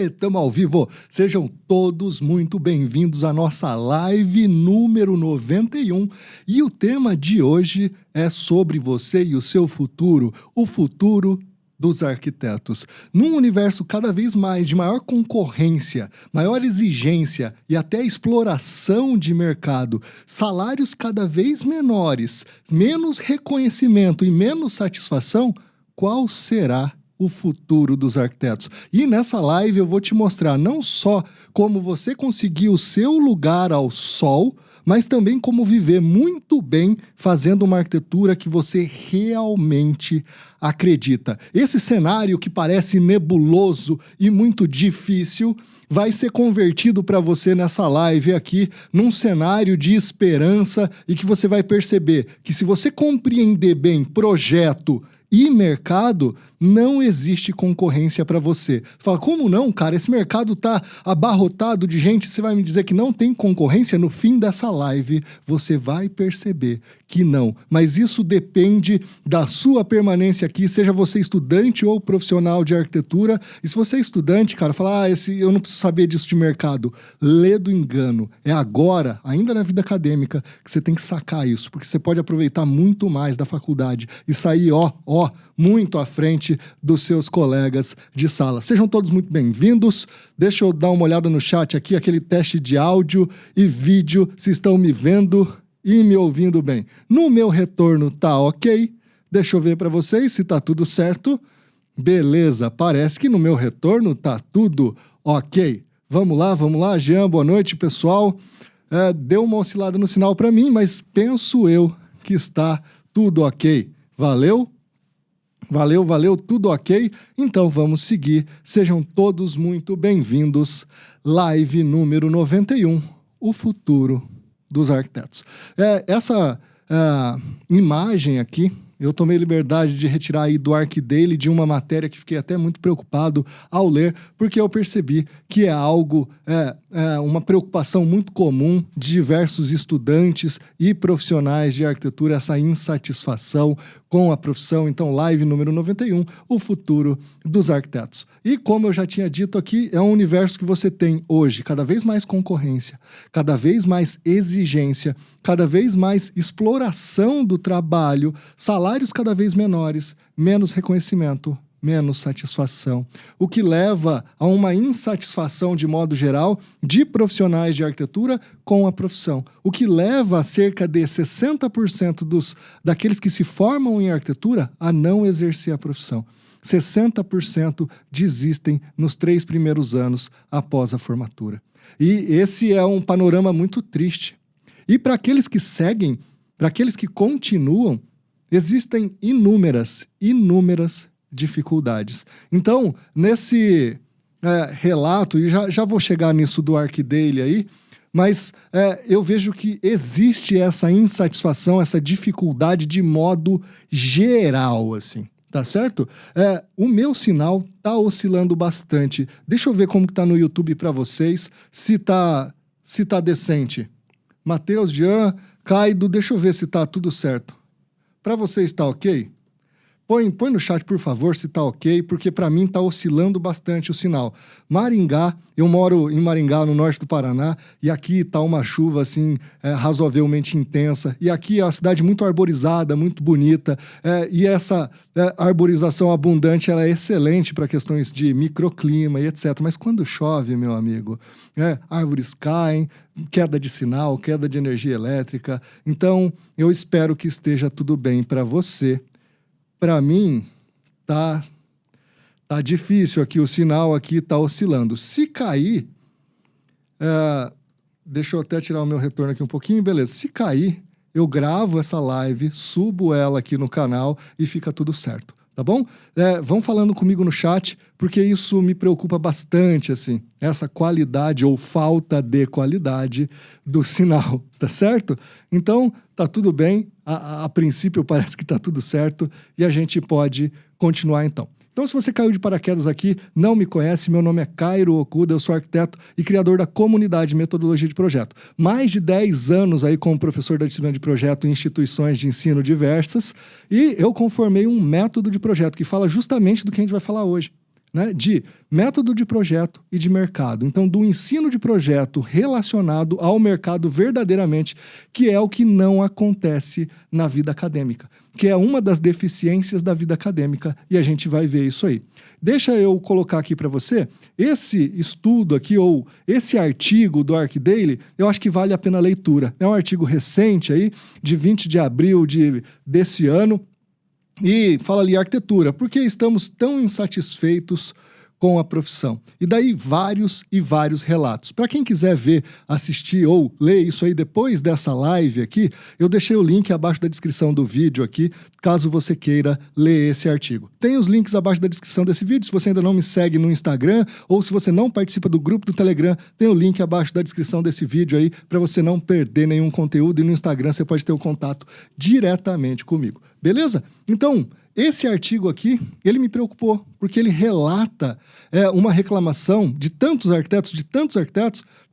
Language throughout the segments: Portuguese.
Estamos ao vivo. Sejam todos muito bem-vindos à nossa live número 91. E o tema de hoje é sobre você e o seu futuro, o futuro dos arquitetos. Num universo cada vez mais de maior concorrência, maior exigência e até exploração de mercado, salários cada vez menores, menos reconhecimento e menos satisfação, qual será o futuro dos arquitetos? E nessa live eu vou te mostrar não só como você conseguir o seu lugar ao sol, mas também como viver muito bem fazendo uma arquitetura que você realmente acredita. Esse cenário que parece nebuloso e muito difícil vai ser convertido para você nessa live aqui num cenário de esperança e que você vai perceber que se você compreender bem projeto e mercado, não existe concorrência para você. Fala, como não, cara? Esse mercado tá abarrotado de gente, você vai me dizer que não tem concorrência? No fim dessa live, você vai perceber que não. Mas isso depende da sua permanência aqui, seja você estudante ou profissional de arquitetura. E se você é estudante, cara, fala, eu não preciso saber disso de mercado. Lê do engano. É agora, ainda na vida acadêmica, que você tem que sacar isso, porque você pode aproveitar muito mais da faculdade e sair, muito à frente dos seus colegas de sala. Sejam todos muito bem-vindos. Deixa eu dar uma olhada no chat aqui, aquele teste de áudio e vídeo, se estão me vendo e me ouvindo bem. No meu retorno tá ok? Deixa eu ver para vocês se tá tudo certo. Beleza, parece que no meu retorno tá tudo ok. Vamos lá, Jean, boa noite, pessoal. Deu uma oscilada no sinal para mim, mas penso eu que está tudo ok. Valeu, tudo ok? Então vamos seguir. Sejam todos muito bem-vindos. Live número 91, o futuro dos arquitetos. Essa imagem aqui, eu tomei liberdade de retirar aí do ArcDaily de uma matéria que fiquei até muito preocupado ao ler, porque eu percebi que é algo, uma preocupação muito comum de diversos estudantes e profissionais de arquitetura, essa insatisfação com a profissão. Então, live número 91, o futuro dos arquitetos. E como eu já tinha dito aqui, é um universo que você tem hoje cada vez mais concorrência, cada vez mais exigência, cada vez mais exploração do trabalho, salários cada vez menores, menos reconhecimento, menos satisfação, o que leva a uma insatisfação de modo geral de profissionais de arquitetura com a profissão, o que leva a cerca de 60% daqueles que se formam em arquitetura a não exercer a profissão. 60% desistem nos 3 primeiros anos após a formatura. E esse é um panorama muito triste. E para aqueles que seguem, para aqueles que continuam, existem inúmeras dificuldades. Então, nesse relato, e já vou chegar nisso do ArcDaily aí, mas eu vejo que existe essa insatisfação, essa dificuldade de modo geral, assim. Tá certo? O meu sinal tá oscilando bastante. Deixa eu ver como que tá no YouTube para vocês, se tá decente. Matheus, Jean, Caido, deixa eu ver se tá tudo certo. Para vocês tá ok? Põe no chat, por favor, se tá ok, porque para mim tá oscilando bastante o sinal. Maringá, eu moro em Maringá, no norte do Paraná, e aqui tá uma chuva, assim, razoavelmente intensa. E aqui é uma cidade muito arborizada, muito bonita, e essa arborização abundante, ela é excelente para questões de microclima e etc. Mas quando chove, meu amigo, árvores caem, queda de sinal, queda de energia elétrica. Então, eu espero que esteja tudo bem para você. Para mim, tá difícil aqui, o sinal aqui tá oscilando. Se cair, deixa eu até tirar o meu retorno aqui um pouquinho, beleza. Se cair, eu gravo essa live, subo ela aqui no canal e fica tudo certo, tá bom? Vão falando comigo no chat, porque isso me preocupa bastante, assim, essa qualidade ou falta de qualidade do sinal, tá certo? Então, tá tudo bem, a princípio parece que tá tudo certo e a gente pode continuar então. Então, se você caiu de paraquedas aqui, não me conhece, meu nome é Cairo Okuda, eu sou arquiteto e criador da comunidade Metodologia de Projeto. Mais de 10 anos aí como professor da disciplina de projeto em instituições de ensino diversas, e eu conformei um método de projeto que fala justamente do que a gente vai falar hoje. né, de método de projeto e de mercado. Então, do ensino de projeto relacionado ao mercado verdadeiramente, que é o que não acontece na vida acadêmica, que é uma das deficiências da vida acadêmica, e a gente vai ver isso aí. Deixa eu colocar aqui para você, esse estudo aqui, ou esse artigo do ArcDaily, eu acho que vale a pena a leitura. É um artigo recente aí, de 20 de abril desse ano, e fala ali arquitetura, por que estamos tão insatisfeitos com a profissão? E daí vários e vários relatos. Para quem quiser ver, assistir ou ler isso aí depois dessa live aqui, eu deixei o link abaixo da descrição do vídeo aqui, caso você queira ler esse artigo. Tem os links abaixo da descrição desse vídeo, se você ainda não me segue no Instagram, ou se você não participa do grupo do Telegram, tem o link abaixo da descrição desse vídeo aí, para você não perder nenhum conteúdo, e no Instagram você pode ter o contato diretamente comigo. Beleza? Então, esse artigo aqui, ele me preocupou, porque ele relata uma reclamação de tantos arquitetos,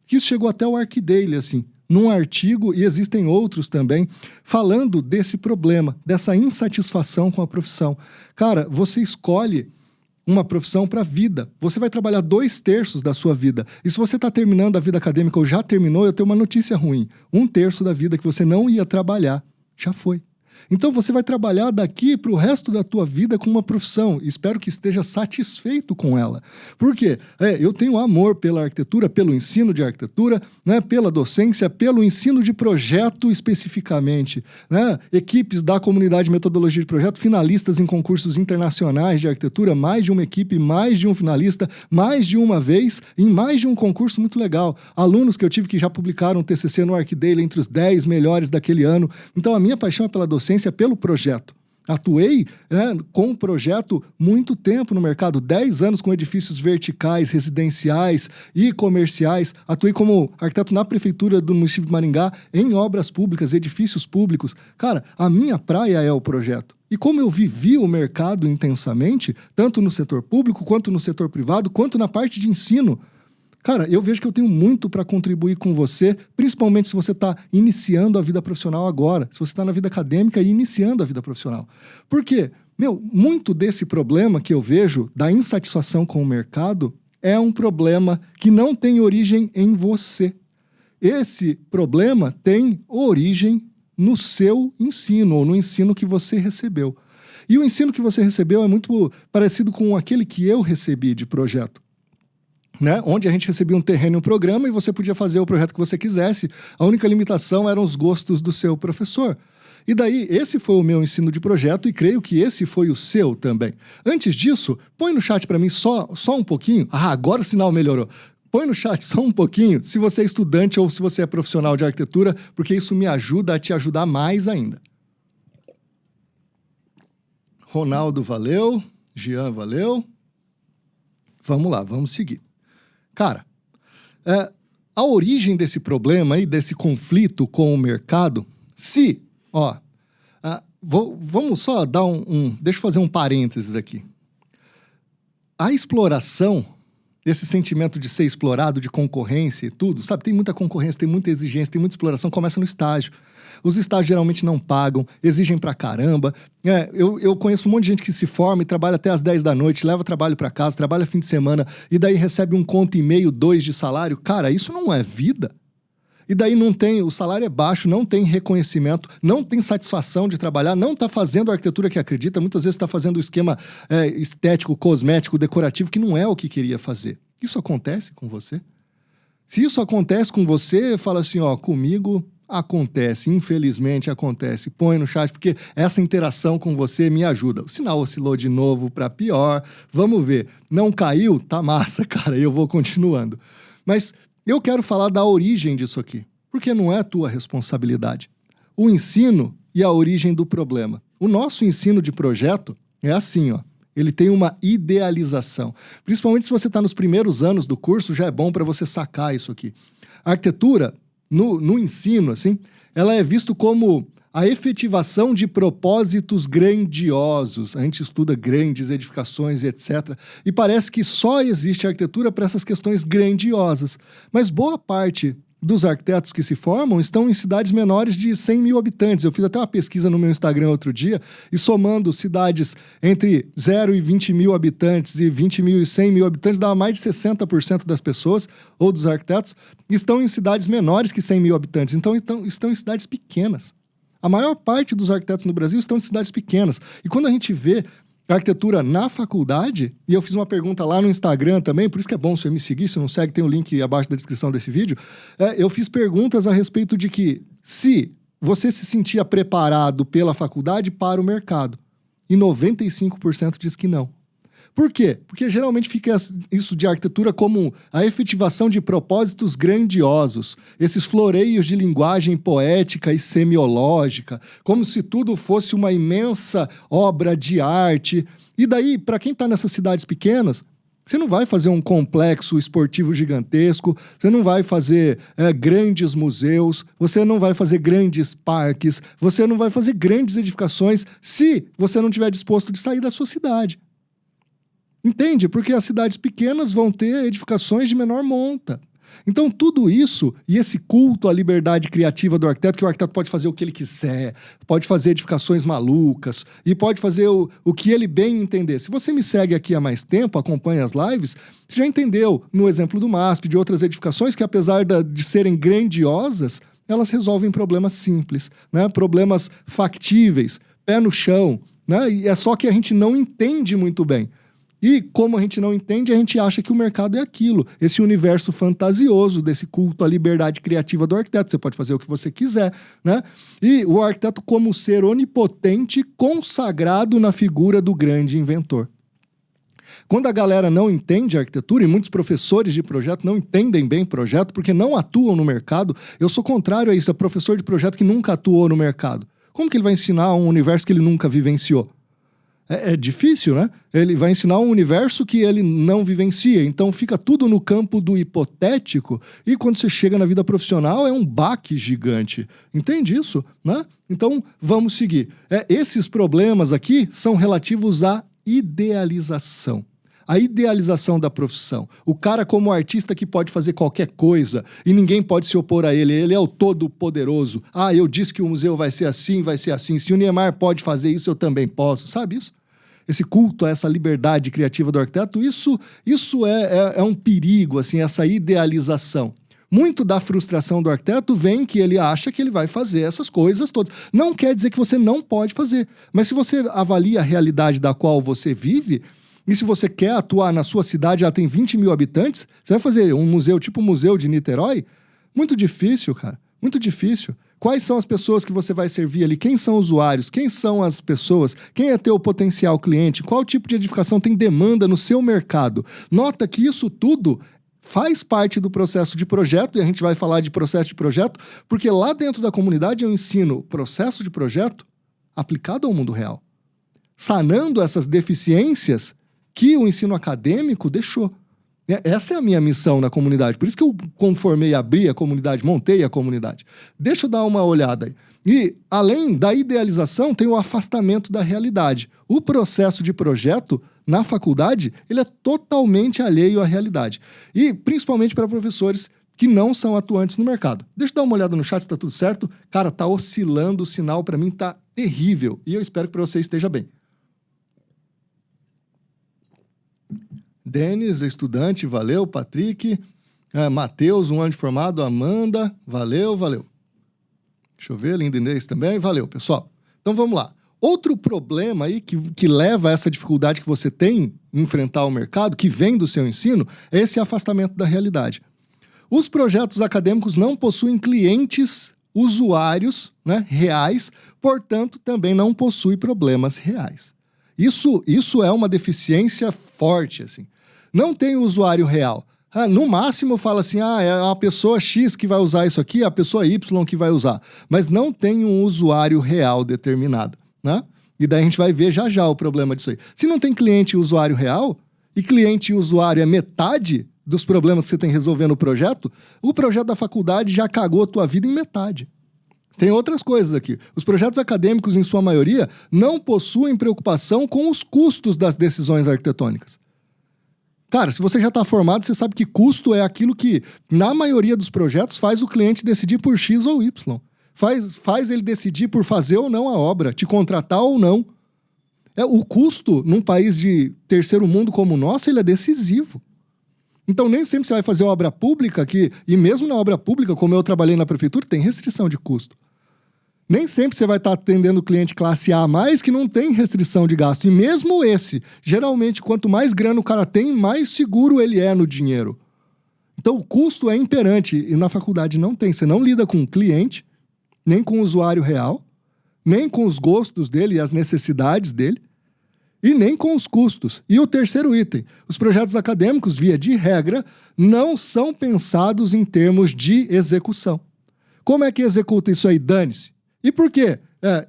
que isso chegou até o ArcDaily, assim, num artigo, e existem outros também, falando desse problema, dessa insatisfação com a profissão. Cara, você escolhe uma profissão para a vida. Você vai trabalhar 2/3 da sua vida. E se você está terminando a vida acadêmica ou já terminou, eu tenho uma notícia ruim. 1/3 da vida que você não ia trabalhar, já foi. Então você vai trabalhar daqui para o resto da tua vida com uma profissão. Espero que esteja satisfeito com ela. Por quê? Eu tenho amor pela arquitetura, pelo ensino de arquitetura, né, pela docência, pelo ensino de projeto especificamente. Né? Equipes da comunidade de metodologia de projeto, finalistas em concursos internacionais de arquitetura, mais de uma equipe, mais de um finalista, mais de uma vez, em mais de um concurso muito legal. Alunos que eu tive que já publicaram um TCC no ArcDaily entre os 10 melhores daquele ano. Então a minha paixão é pela docência, pelo projeto. Atuei com o projeto muito tempo no mercado, 10 anos com edifícios verticais, residenciais e comerciais. Atuei como arquiteto na prefeitura do município de Maringá, em obras públicas, edifícios públicos. Cara, a minha praia é o projeto. E como eu vivi o mercado intensamente, tanto no setor público, quanto no setor privado, quanto na parte de ensino, cara, eu vejo que eu tenho muito para contribuir com você, principalmente se você está iniciando a vida profissional agora, se você está na vida acadêmica e iniciando a vida profissional. Por quê? Muito desse problema que eu vejo da insatisfação com o mercado é um problema que não tem origem em você. Esse problema tem origem no seu ensino, ou no ensino que você recebeu. E o ensino que você recebeu é muito parecido com aquele que eu recebi de projeto. Né? Onde a gente recebia um terreno e um programa e você podia fazer o projeto que você quisesse. A única limitação eram os gostos do seu professor. E daí, esse foi o meu ensino de projeto e creio que esse foi o seu também. Antes disso, põe no chat para mim só um pouquinho. Ah, agora o sinal melhorou. Põe no chat só um pouquinho se você é estudante ou se você é profissional de arquitetura, porque isso me ajuda a te ajudar mais ainda. Ronaldo, valeu. Jean, valeu. Vamos lá, vamos seguir. Cara, a origem desse problema aí, desse conflito com o mercado, vamos só dar deixa eu fazer um parênteses aqui. A exploração, esse sentimento de ser explorado, de concorrência e tudo, sabe, tem muita concorrência, tem muita exigência, tem muita exploração, começa no estágio. Os estágios geralmente não pagam, exigem pra caramba. Eu conheço um monte de gente que se forma e trabalha até às 10 da noite, leva trabalho pra casa, trabalha fim de semana, e daí recebe 1,5 conto, 2 de salário. Cara, isso não é vida. E daí o salário é baixo, não tem reconhecimento, não tem satisfação de trabalhar, não está fazendo a arquitetura que acredita, muitas vezes está fazendo o esquema estético, cosmético, decorativo, que não é o que queria fazer. Isso acontece com você? Se isso acontece com você, fala assim, comigo acontece, infelizmente acontece. Põe no chat, porque essa interação com você me ajuda. O sinal oscilou de novo para pior, vamos ver. Não caiu? Tá massa, cara, eu vou continuando. Mas eu quero falar da origem disso aqui, porque não é tua responsabilidade. O ensino e a origem do problema. O nosso ensino de projeto é assim, ele tem uma idealização. Principalmente se você está nos primeiros anos do curso, já é bom para você sacar isso aqui. A arquitetura, no ensino, assim, ela é visto como a efetivação de propósitos grandiosos. A gente estuda grandes edificações e etc. E parece que só existe arquitetura para essas questões grandiosas. Mas boa parte dos arquitetos que se formam estão em cidades menores de 100 mil habitantes. Eu fiz até uma pesquisa no meu Instagram outro dia, e somando cidades entre 0 e 20 mil habitantes e 20 mil e 100 mil habitantes, dá mais de 60% das pessoas, ou dos arquitetos, estão em cidades menores que 100 mil habitantes. Então, estão em cidades pequenas. A maior parte dos arquitetos no Brasil estão em cidades pequenas. E quando a gente vê arquitetura na faculdade, e eu fiz uma pergunta lá no Instagram também, por isso que é bom você me seguir, se não segue, tem o link abaixo da descrição desse vídeo, eu fiz perguntas a respeito de que se você se sentia preparado pela faculdade para o mercado, e 95% diz que não. Por quê? Porque geralmente fica isso de arquitetura como a efetivação de propósitos grandiosos, esses floreios de linguagem poética e semiológica, como se tudo fosse uma imensa obra de arte. E daí, para quem está nessas cidades pequenas, você não vai fazer um complexo esportivo gigantesco, você não vai fazer grandes museus, você não vai fazer grandes parques, você não vai fazer grandes edificações se você não estiver disposto de sair da sua cidade. Entende? Porque as cidades pequenas vão ter edificações de menor monta. Então, tudo isso, e esse culto à liberdade criativa do arquiteto, que o arquiteto pode fazer o que ele quiser, pode fazer edificações malucas, e pode fazer o que ele bem entender. Se você me segue aqui há mais tempo, acompanha as lives, você já entendeu, no exemplo do MASP, de outras edificações, que apesar de serem grandiosas, elas resolvem problemas simples, né? Problemas factíveis, pé no chão, né? E é só que a gente não entende muito bem. E como a gente não entende, a gente acha que o mercado é aquilo, esse universo fantasioso desse culto à liberdade criativa do arquiteto. Você pode fazer o que você quiser, né? E o arquiteto como ser onipotente, consagrado na figura do grande inventor. Quando a galera não entende a arquitetura, e muitos professores de projeto não entendem bem projeto, porque não atuam no mercado, eu sou contrário a isso, é professor de projeto que nunca atuou no mercado. Como que ele vai ensinar um universo que ele nunca vivenciou? É difícil, né? Ele vai ensinar um universo que ele não vivencia. Então fica tudo no campo do hipotético e quando você chega na vida profissional é um baque gigante. Entende isso, né? Então vamos seguir. Esses problemas aqui são relativos à idealização. A idealização da profissão. O cara como artista que pode fazer qualquer coisa e ninguém pode se opor a ele. Ele é o todo-poderoso. Ah, eu disse que o museu vai ser assim, vai ser assim. Se o Niemeyer pode fazer isso, eu também posso. Sabe isso? Esse culto a essa liberdade criativa do arquiteto, isso é um perigo, assim, essa idealização. Muito da frustração do arquiteto vem que ele acha que ele vai fazer essas coisas todas. Não quer dizer que você não pode fazer. Mas se você avalia a realidade da qual você vive, e se você quer atuar na sua cidade, ela tem 20 mil habitantes, você vai fazer um museu tipo o Museu de Niterói? Muito difícil, cara. Muito difícil. Quais são as pessoas que você vai servir ali? Quem são os usuários? Quem são as pessoas? Quem é teu potencial cliente? Qual tipo de edificação tem demanda no seu mercado? Nota que isso tudo faz parte do processo de projeto, e a gente vai falar de processo de projeto, porque lá dentro da comunidade eu ensino processo de projeto aplicado ao mundo real, sanando essas deficiências que o ensino acadêmico deixou. Essa é a minha missão na comunidade. Por isso que eu conformei, abri a comunidade, montei a comunidade. Deixa eu dar uma olhada aí. E, além da idealização, tem o afastamento da realidade. O processo de projeto, na faculdade, ele é totalmente alheio à realidade. E, principalmente para professores que não são atuantes no mercado. Deixa eu dar uma olhada no chat se está tudo certo. Cara, tá oscilando o sinal, para mim tá terrível. E eu espero que para você esteja bem. Denis, estudante, valeu. Patrick, Matheus, um ano de formado, Amanda, valeu. Deixa eu ver, Linda Inês também, valeu, pessoal. Então vamos lá. Outro problema aí que leva a essa dificuldade que você tem em enfrentar o mercado, que vem do seu ensino, é esse afastamento da realidade. Os projetos acadêmicos não possuem clientes, usuários, né, reais, portanto também não possuem problemas reais. Isso é uma deficiência forte, assim. Não tem usuário real. No máximo fala assim, é a pessoa X que vai usar isso aqui, a pessoa Y que vai usar. Mas não tem um usuário real determinado, né? E daí a gente vai ver já o problema disso aí. Se não tem cliente e usuário real, e cliente e usuário é metade dos problemas que você tem resolvendo o projeto da faculdade já cagou a tua vida em metade. Tem outras coisas aqui. Os projetos acadêmicos, em sua maioria, não possuem preocupação com os custos das decisões arquitetônicas. Cara, se você já está formado, você sabe que custo é aquilo que, na maioria dos projetos, faz o cliente decidir por X ou Y. Faz ele decidir por fazer ou não a obra, te contratar ou não. O custo, num país de terceiro mundo como o nosso, ele é decisivo. Então, nem sempre você vai fazer obra pública, e mesmo na obra pública, como eu trabalhei na prefeitura, tem restrição de custo. Nem sempre você vai estar atendendo o cliente classe A+, que não tem restrição de gasto. E mesmo esse, geralmente, quanto mais grana o cara tem, mais seguro ele é no dinheiro. Então, o custo é imperante. E na faculdade não tem. Você não lida com o cliente, nem com o usuário real, nem com os gostos dele e as necessidades dele, e nem com os custos. E o terceiro item, os projetos acadêmicos, via de regra, não são pensados em termos de execução. Como é que executa isso aí? Dane-se. E por quê?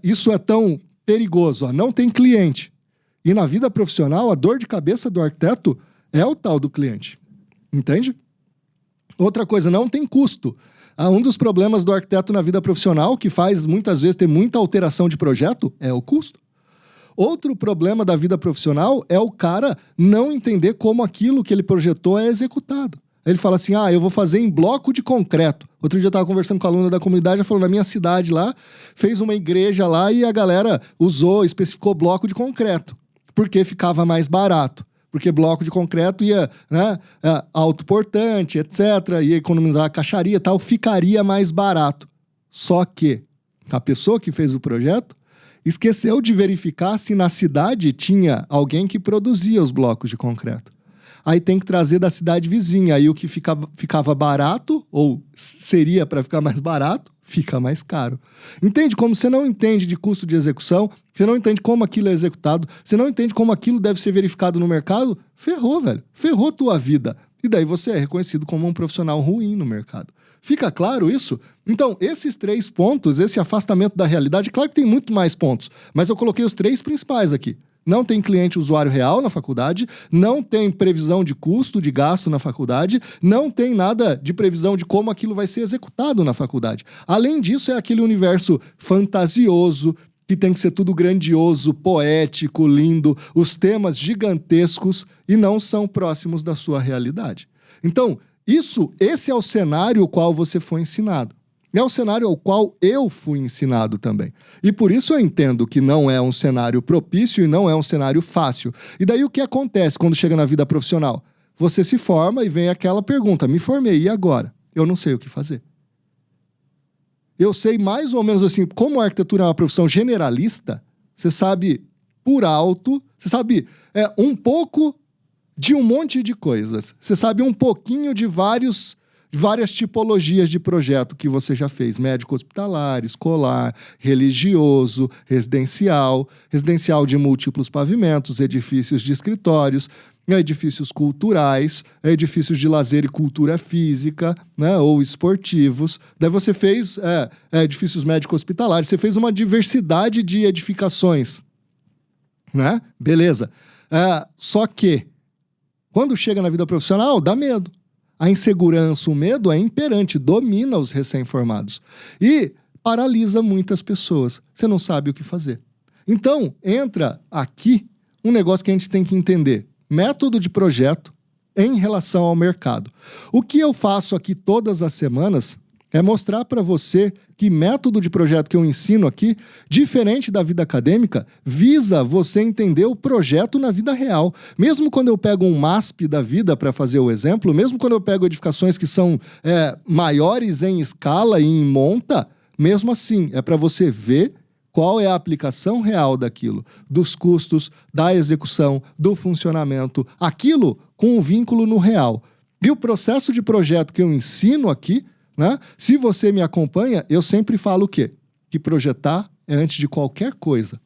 Isso é tão perigoso? Não tem cliente. E na vida profissional, a dor de cabeça do arquiteto é o tal do cliente. Entende? Outra coisa, não tem custo. Um dos problemas do arquiteto na vida profissional, que faz muitas vezes ter muita alteração de projeto, é o custo. Outro problema da vida profissional é o cara não entender como aquilo que ele projetou é executado. Ele fala assim, eu vou fazer em bloco de concreto. Outro dia eu estava conversando com a aluna da comunidade, ela falou, na minha cidade lá, fez uma igreja lá e a galera especificou bloco de concreto, porque ficava mais barato. Porque bloco de concreto ia, autoportante, etc., ia economizar a caixaria e tal, ficaria mais barato. Só que a pessoa que fez o projeto esqueceu de verificar se na cidade tinha alguém que produzia os blocos de concreto. Aí tem que trazer da cidade vizinha. Aí o que ficava barato, ou seria para ficar mais barato, fica mais caro. Entende? Como você não entende de custo de execução, você não entende como aquilo é executado, você não entende como aquilo deve ser verificado no mercado, ferrou, velho. Ferrou tua vida. E daí você é reconhecido como um profissional ruim no mercado. Fica claro isso? Então, esses 3 pontos, esse afastamento da realidade, claro que tem muito mais pontos, mas eu coloquei os 3 principais aqui. Não tem cliente usuário real na faculdade, não tem previsão de custo, de gasto na faculdade, não tem nada de previsão de como aquilo vai ser executado na faculdade. Além disso, é aquele universo fantasioso, que tem que ser tudo grandioso, poético, lindo, os temas gigantescos e não são próximos da sua realidade. Então, esse é o cenário ao qual você foi ensinado. É o cenário ao qual eu fui ensinado também. E por isso eu entendo que não é um cenário propício e não é um cenário fácil. E daí o que acontece quando chega na vida profissional? Você se forma e vem aquela pergunta, me formei, e agora? Eu não sei o que fazer. Eu sei mais ou menos assim, como a arquitetura é uma profissão generalista, você sabe por alto, você sabe um pouco de um monte de coisas. Você sabe um pouquinho de várias tipologias de projeto que você já fez. Médico hospitalar, escolar, religioso, residencial de múltiplos pavimentos, edifícios de escritórios, edifícios culturais, edifícios de lazer e cultura física, né, ou esportivos. Daí você fez edifícios médico-hospitalares, você fez uma diversidade de edificações, né? Beleza. Só que, quando chega na vida profissional, dá medo. A insegurança, o medo é imperante, domina os recém-formados e paralisa muitas pessoas. Você não sabe o que fazer. Então, entra aqui um negócio que a gente tem que entender. Método de projeto em relação ao mercado. O que eu faço aqui todas as semanas é mostrar para você que método de projeto que eu ensino aqui, diferente da vida acadêmica, visa você entender o projeto na vida real. Mesmo quando eu pego um MASP da vida para fazer o exemplo, mesmo quando eu pego edificações que são maiores em escala e em monta, mesmo assim, é para você ver qual é a aplicação real daquilo, dos custos, da execução, do funcionamento, aquilo com um vínculo no real. E o processo de projeto que eu ensino aqui, né? Se você me acompanha, eu sempre falo o quê? Que projetar é, antes de qualquer coisa,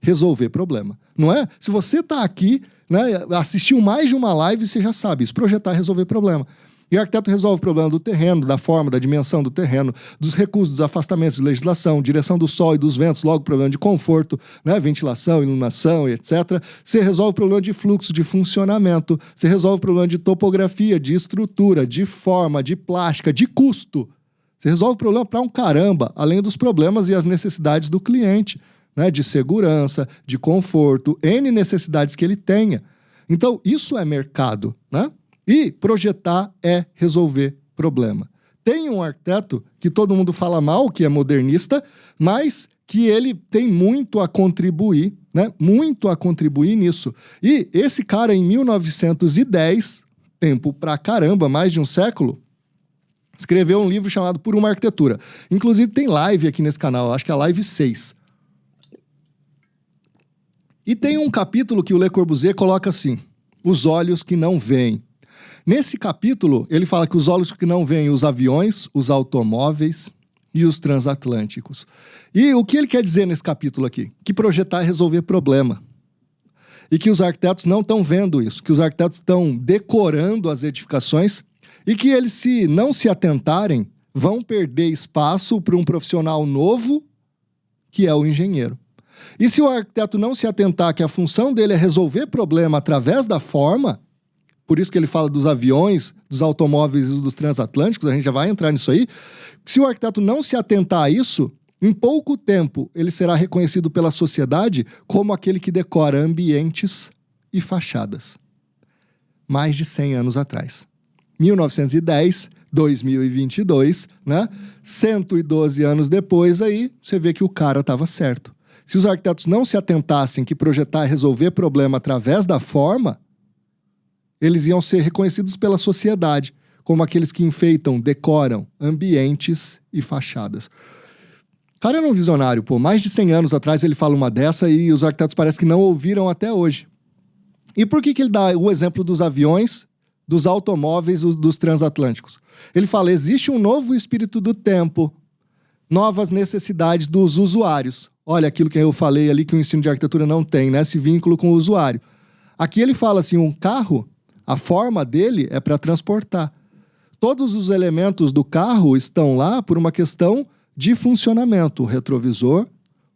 resolver problema. Não é? Se você está aqui, né, assistiu mais de uma live, você já sabe isso. Projetar é resolver problema. E o arquiteto resolve o problema do terreno, da forma, da dimensão do terreno, dos recursos, dos afastamentos de legislação, direção do sol e dos ventos, logo problema de conforto, né, ventilação, iluminação, etc. Você resolve o problema de fluxo, de funcionamento, você resolve o problema de topografia, de estrutura, de forma, de plástica, de custo. Você resolve o problema para um caramba, além dos problemas e as necessidades do cliente, né, de segurança, de conforto, N necessidades que ele tenha. Então, isso é mercado, né? E projetar é resolver problema. Tem um arquiteto que todo mundo fala mal, que é modernista, mas que ele tem muito a contribuir, né? Muito a contribuir nisso. E esse cara, em 1910, tempo pra caramba, mais de um século, escreveu um livro chamado Por uma Arquitetura. Inclusive tem live aqui nesse canal, acho que é a live 6. E tem um capítulo que o Le Corbusier coloca assim: os olhos que não veem. Nesse capítulo, ele fala que os olhos que não veem os aviões, os automóveis e os transatlânticos. E o que ele quer dizer nesse capítulo aqui? Que projetar é resolver problema. E que os arquitetos não estão vendo isso, que os arquitetos estão decorando as edificações e que eles, se não se atentarem, vão perder espaço para um profissional novo, que é o engenheiro. E se o arquiteto não se atentar que a função dele é resolver problema através da forma, por isso que ele fala dos aviões, dos automóveis e dos transatlânticos, a gente já vai entrar nisso aí. Se o arquiteto não se atentar a isso, em pouco tempo ele será reconhecido pela sociedade como aquele que decora ambientes e fachadas. Mais de 100 anos atrás. 1910, 2022, né? 112 anos depois aí, você vê que o cara estava certo. Se os arquitetos não se atentassem que projetar é resolver problema através da forma, eles iam ser reconhecidos pela sociedade como aqueles que enfeitam, decoram ambientes e fachadas. O cara era um visionário, pô. Mais de 100 anos atrás ele fala uma dessa e os arquitetos parece que não ouviram até hoje. E por que ele dá o exemplo dos aviões, dos automóveis, dos transatlânticos? Ele fala, existe um novo espírito do tempo, novas necessidades dos usuários. Olha aquilo que eu falei ali que o ensino de arquitetura não tem, né? Esse vínculo com o usuário. Aqui ele fala assim, um carro, a forma dele é para transportar. Todos os elementos do carro estão lá por uma questão de funcionamento. O retrovisor,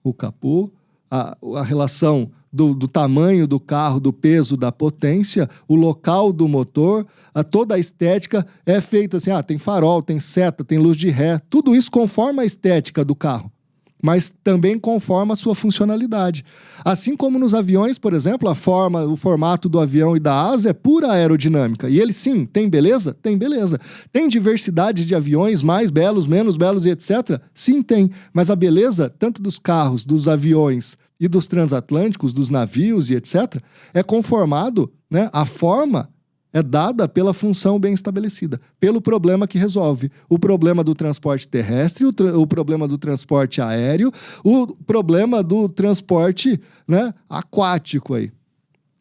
o capô, a relação do tamanho do carro, do peso, da potência, o local do motor, toda a estética é feita assim, tem farol, tem seta, tem luz de ré, tudo isso conforma a estética do carro, mas também conforma a sua funcionalidade. Assim como nos aviões, por exemplo, o formato do avião e da asa é pura aerodinâmica. E ele, sim, tem beleza? Tem beleza. Tem diversidade de aviões, mais belos, menos belos e etc? Sim, tem. Mas a beleza, tanto dos carros, dos aviões e dos transatlânticos, dos navios e etc., é conformado, né? A forma é dada pela função bem estabelecida, pelo problema que resolve. O problema do transporte terrestre, o problema do transporte aéreo, o problema do transporte, né, aquático aí,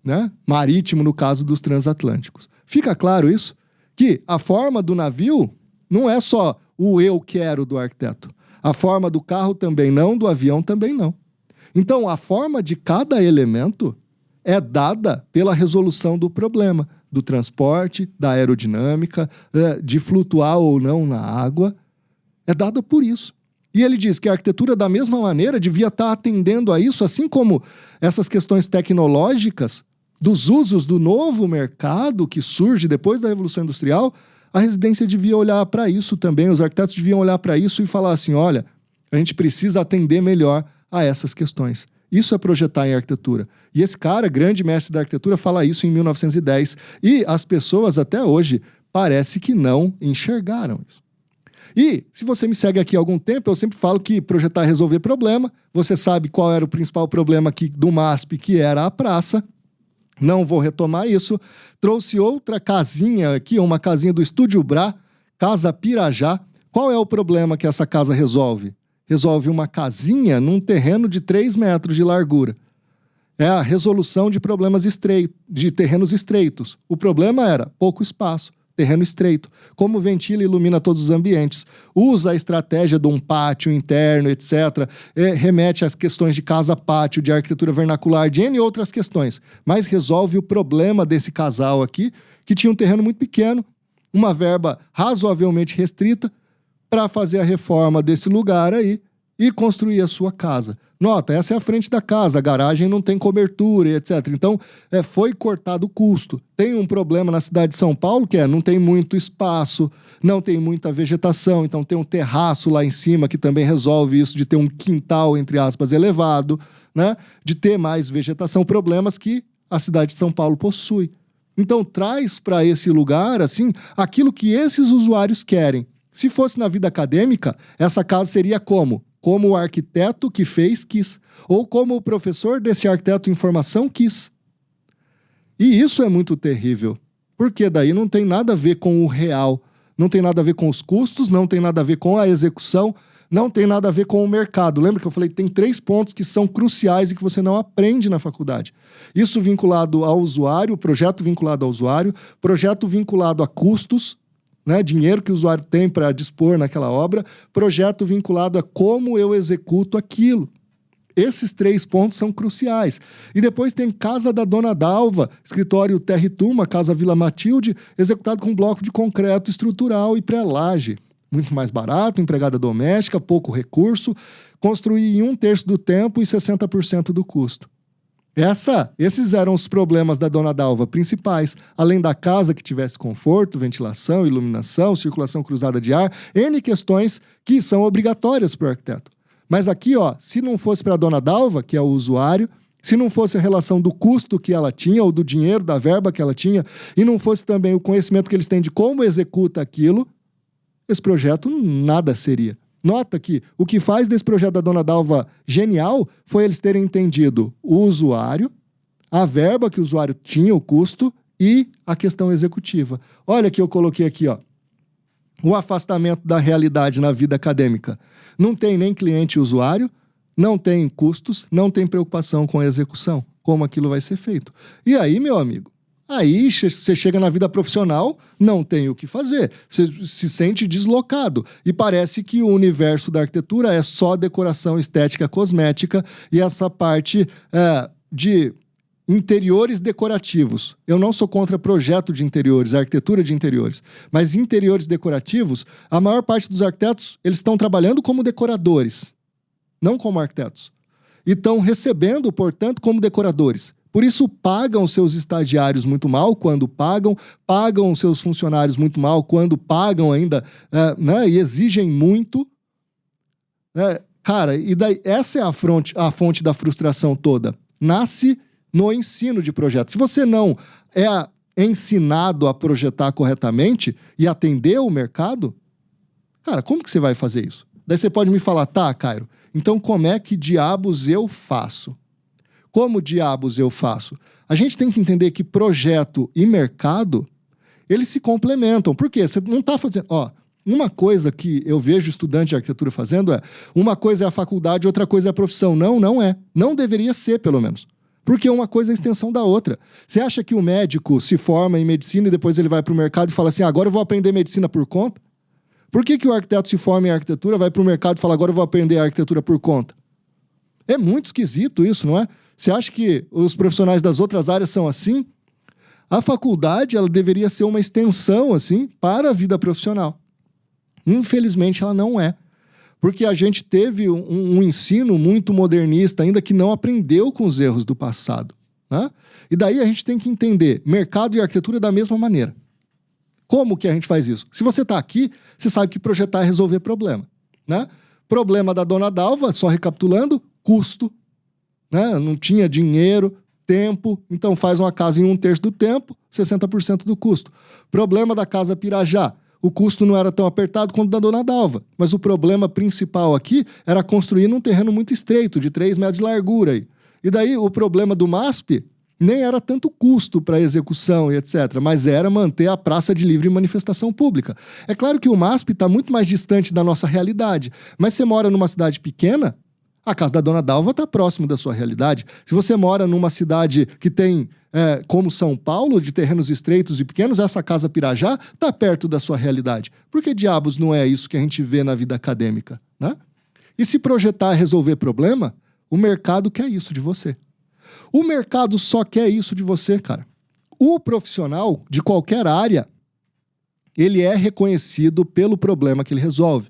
né? Marítimo, no caso dos transatlânticos. Fica claro isso? Que a forma do navio não é só o eu quero do arquiteto. A forma do carro também não, do avião também não. Então, a forma de cada elemento é dada pela resolução do problema, do transporte, da aerodinâmica, de flutuar ou não na água, é dada por isso. E ele diz que a arquitetura, da mesma maneira, devia estar atendendo a isso, assim como essas questões tecnológicas, dos usos do novo mercado que surge depois da Revolução Industrial, a residência devia olhar para isso também, os arquitetos deviam olhar para isso e falar assim, olha, a gente precisa atender melhor a essas questões. Isso é projetar em arquitetura. E esse cara, grande mestre da arquitetura, fala isso em 1910. E as pessoas até hoje parece que não enxergaram isso. E se você me segue aqui há algum tempo, eu sempre falo que projetar é resolver problema. Você sabe qual era o principal problema aqui do MASP, que era a praça. Não vou retomar isso. Trouxe outra casinha aqui, uma casinha do Estúdio Brá, Casa Pirajá. Qual é o problema que essa casa resolve? Resolve uma casinha num terreno de 3 metros de largura. É a resolução de problemas de terrenos estreitos. O problema era pouco espaço, terreno estreito. Como ventila e ilumina todos os ambientes. Usa a estratégia de um pátio interno, etc. Remete às questões de casa-pátio, de arquitetura vernacular, de N outras questões. Mas resolve o problema desse casal aqui, que tinha um terreno muito pequeno, uma verba razoavelmente restrita, para fazer a reforma desse lugar aí e construir a sua casa. Nota, essa é a frente da casa, a garagem não tem cobertura, etc. Então, foi cortado o custo. Tem um problema na cidade de São Paulo, que não tem muito espaço, não tem muita vegetação, então tem um terraço lá em cima que também resolve isso de ter um quintal, entre aspas, elevado, né? De ter mais vegetação, problemas que a cidade de São Paulo possui. Então traz para esse lugar assim aquilo que esses usuários querem. Se fosse na vida acadêmica, essa casa seria como? Como o arquiteto que fez quis, ou como o professor desse arquiteto em formação quis. E isso é muito terrível, porque daí não tem nada a ver com o real, não tem nada a ver com os custos, não tem nada a ver com a execução, não tem nada a ver com o mercado. Lembra que eu falei que tem 3 pontos que são cruciais e que você não aprende na faculdade. Isso vinculado ao usuário, projeto vinculado ao usuário, projeto vinculado a custos, né, dinheiro que o usuário tem para dispor naquela obra, projeto vinculado a como eu executo aquilo. Esses 3 pontos são cruciais. E depois tem Casa da Dona Dalva, escritório Territuma, Casa Vila Matilde, executado com bloco de concreto estrutural e pré-laje. Muito mais barato, empregada doméstica, pouco recurso, construir em 1/3 do tempo e 60% do custo. Esses eram os problemas da Dona Dalva principais, além da casa que tivesse conforto, ventilação, iluminação, circulação cruzada de ar, N questões que são obrigatórias para o arquiteto. Mas aqui, ó, se não fosse para a Dona Dalva, que é o usuário, se não fosse a relação do custo que ela tinha, ou do dinheiro, da verba que ela tinha, e não fosse também o conhecimento que eles têm de como executa aquilo, esse projeto nada seria. Nota que o que faz desse projeto da Dona Dalva genial foi eles terem entendido o usuário, a verba que o usuário tinha, o custo, e a questão executiva. Olha que eu coloquei aqui, ó, o afastamento da realidade na vida acadêmica. Não tem nem cliente e usuário, não tem custos, não tem preocupação com a execução, como aquilo vai ser feito. E aí, meu amigo, aí você chega na vida profissional, não tem o que fazer, você se sente deslocado e parece que o universo da arquitetura é só decoração estética cosmética e essa parte de interiores decorativos. Eu não sou contra projeto de interiores, arquitetura de interiores, mas interiores decorativos, a maior parte dos arquitetos, eles estão trabalhando como decoradores, não como arquitetos. E estão recebendo, portanto, como decoradores. Por isso, pagam seus estagiários muito mal quando pagam seus funcionários muito mal quando pagam ainda, né, e exigem muito. Cara, e daí, essa é a fonte da frustração toda. Nasce no ensino de projeto. Se você não é ensinado a projetar corretamente e atender o mercado, cara, como que você vai fazer isso? Daí você pode me falar, tá, Cairo, então como é que diabos eu faço? Como diabos eu faço? A gente tem que entender que projeto e mercado, eles se complementam. Por quê? Você não está fazendo... Ó, uma coisa que eu vejo estudante de arquitetura fazendo uma coisa é a faculdade, outra coisa é a profissão. Não, não é. Não deveria ser, pelo menos. Porque uma coisa é a extensão da outra. Você acha que o médico se forma em medicina e depois ele vai para o mercado e fala assim, agora eu vou aprender medicina por conta? Por que o arquiteto se forma em arquitetura, vai para o mercado e fala, agora eu vou aprender a arquitetura por conta? É muito esquisito isso, não é? Você acha que os profissionais das outras áreas são assim? A faculdade, ela deveria ser uma extensão, assim, para a vida profissional. Infelizmente, ela não é. Porque a gente teve um ensino muito modernista, ainda que não aprendeu com os erros do passado, né? E daí a gente tem que entender mercado e arquitetura da mesma maneira. Como que a gente faz isso? Se você está aqui, você sabe que projetar é resolver problema, né? Problema da Dona Dalva, só recapitulando, custo, né? Não tinha dinheiro, tempo, então faz uma casa em 1/3 do tempo, 60% do custo. Problema da Casa Pirajá, o custo não era tão apertado quanto da Dona Dalva, mas o problema principal aqui era construir num terreno muito estreito, de 3 metros de largura. Aí. E daí o problema do MASP nem era tanto custo para execução e etc., mas era manter a praça de livre manifestação pública. É claro que o MASP está muito mais distante da nossa realidade, mas você mora numa cidade pequena, a Casa da Dona Dalva está próximo da sua realidade. Se você mora numa cidade que tem, como São Paulo, de terrenos estreitos e pequenos, essa Casa Pirajá está perto da sua realidade. Por que diabos não é isso que a gente vê na vida acadêmica, né? E se projetar é resolver problema, o mercado quer isso de você. O mercado só quer isso de você, cara. O profissional de qualquer área, ele é reconhecido pelo problema que ele resolve.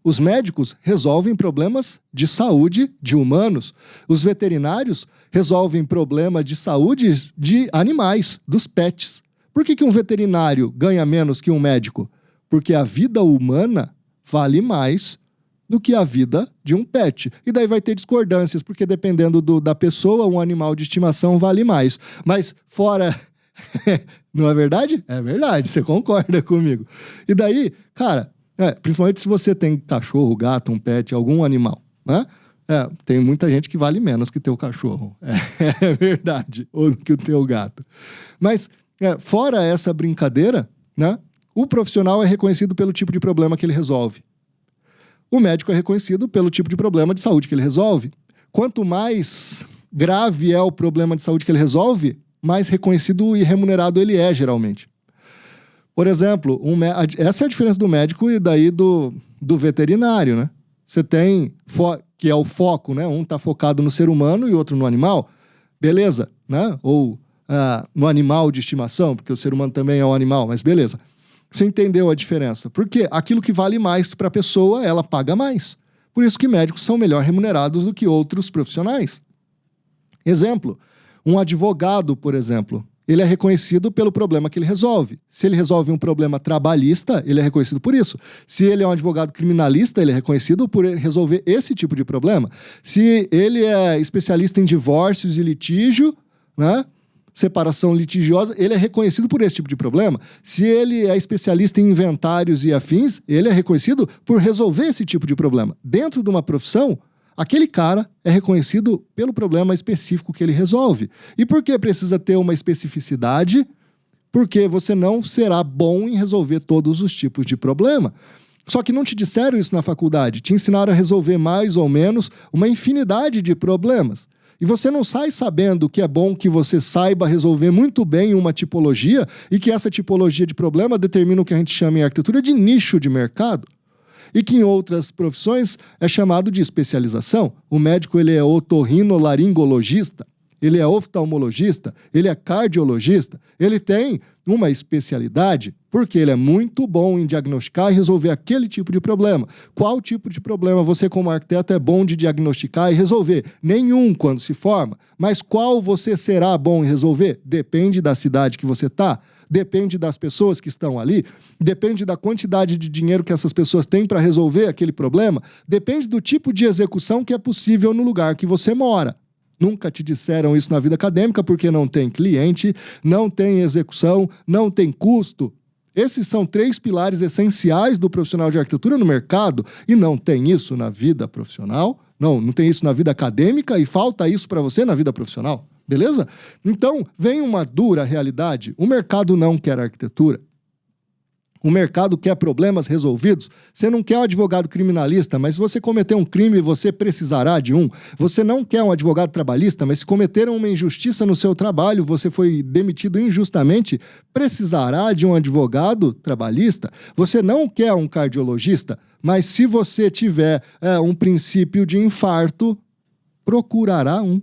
Os médicos resolvem problemas de saúde de humanos. Os veterinários resolvem problemas de saúde de animais, dos pets. Por que um veterinário ganha menos que um médico? Porque a vida humana vale mais do que a vida de um pet. E daí vai ter discordâncias, porque dependendo da pessoa, um animal de estimação vale mais. Mas fora... Não é verdade? É verdade, você concorda comigo. E daí, cara, principalmente se você tem cachorro, gato, um pet, algum animal, né? Tem muita gente que vale menos que teu cachorro. É verdade. Ou que o teu gato. Mas, fora essa brincadeira, né? O profissional é reconhecido pelo tipo de problema que ele resolve. O médico é reconhecido pelo tipo de problema de saúde que ele resolve. Quanto mais grave é o problema de saúde que ele resolve, mais reconhecido e remunerado ele é, geralmente. Por exemplo, essa é a diferença do médico e daí do veterinário, né? Você tem, que é o foco, né? Um está focado no ser humano e outro no animal. Beleza, né? Ou no animal de estimação, porque o ser humano também é um animal, mas beleza. Você entendeu a diferença? Porque aquilo que vale mais para a pessoa, ela paga mais. Por isso que médicos são melhor remunerados do que outros profissionais. Exemplo, um advogado, por exemplo, ele é reconhecido pelo problema que ele resolve. Se ele resolve um problema trabalhista, ele é reconhecido por isso. Se ele é um advogado criminalista, ele é reconhecido por resolver esse tipo de problema. Se ele é especialista em divórcios e litígio, né? Separação litigiosa, ele é reconhecido por esse tipo de problema. Se ele é especialista em inventários e afins, ele é reconhecido por resolver esse tipo de problema. Dentro de uma profissão, aquele cara é reconhecido pelo problema específico que ele resolve. E por que precisa ter uma especificidade? Porque você não será bom em resolver todos os tipos de problema. Só que não te disseram isso na faculdade. Te ensinaram a resolver mais ou menos uma infinidade de problemas. E você não sai sabendo que é bom que você saiba resolver muito bem uma tipologia e que essa tipologia de problema determina o que a gente chama em arquitetura de nicho de mercado. E que em outras profissões é chamado de especialização. O médico ele é otorrinolaringologista, ele é oftalmologista, ele é cardiologista, ele tem uma especialidade porque ele é muito bom em diagnosticar e resolver aquele tipo de problema. Qual tipo de problema você como arquiteto é bom de diagnosticar e resolver? Nenhum quando se forma. Mas qual você será bom em resolver? Depende da cidade que você está. Depende das pessoas que estão ali, depende da quantidade de dinheiro que essas pessoas têm para resolver aquele problema, depende do tipo de execução que é possível no lugar que você mora. Nunca te disseram isso na vida acadêmica porque não tem cliente, não tem execução, não tem custo. Esses são 3 pilares essenciais do profissional de arquitetura no mercado e não tem isso na vida profissional, não tem isso na vida acadêmica e falta isso para você na vida profissional. Beleza? Então, vem uma dura realidade. O mercado não quer arquitetura. O mercado quer problemas resolvidos. Você não quer um advogado criminalista, mas se você cometer um crime, você precisará de um. Você não quer um advogado trabalhista, mas se cometeram uma injustiça no seu trabalho, você foi demitido injustamente, precisará de um advogado trabalhista. Você não quer um cardiologista, mas se você tiver um princípio de infarto, procurará um.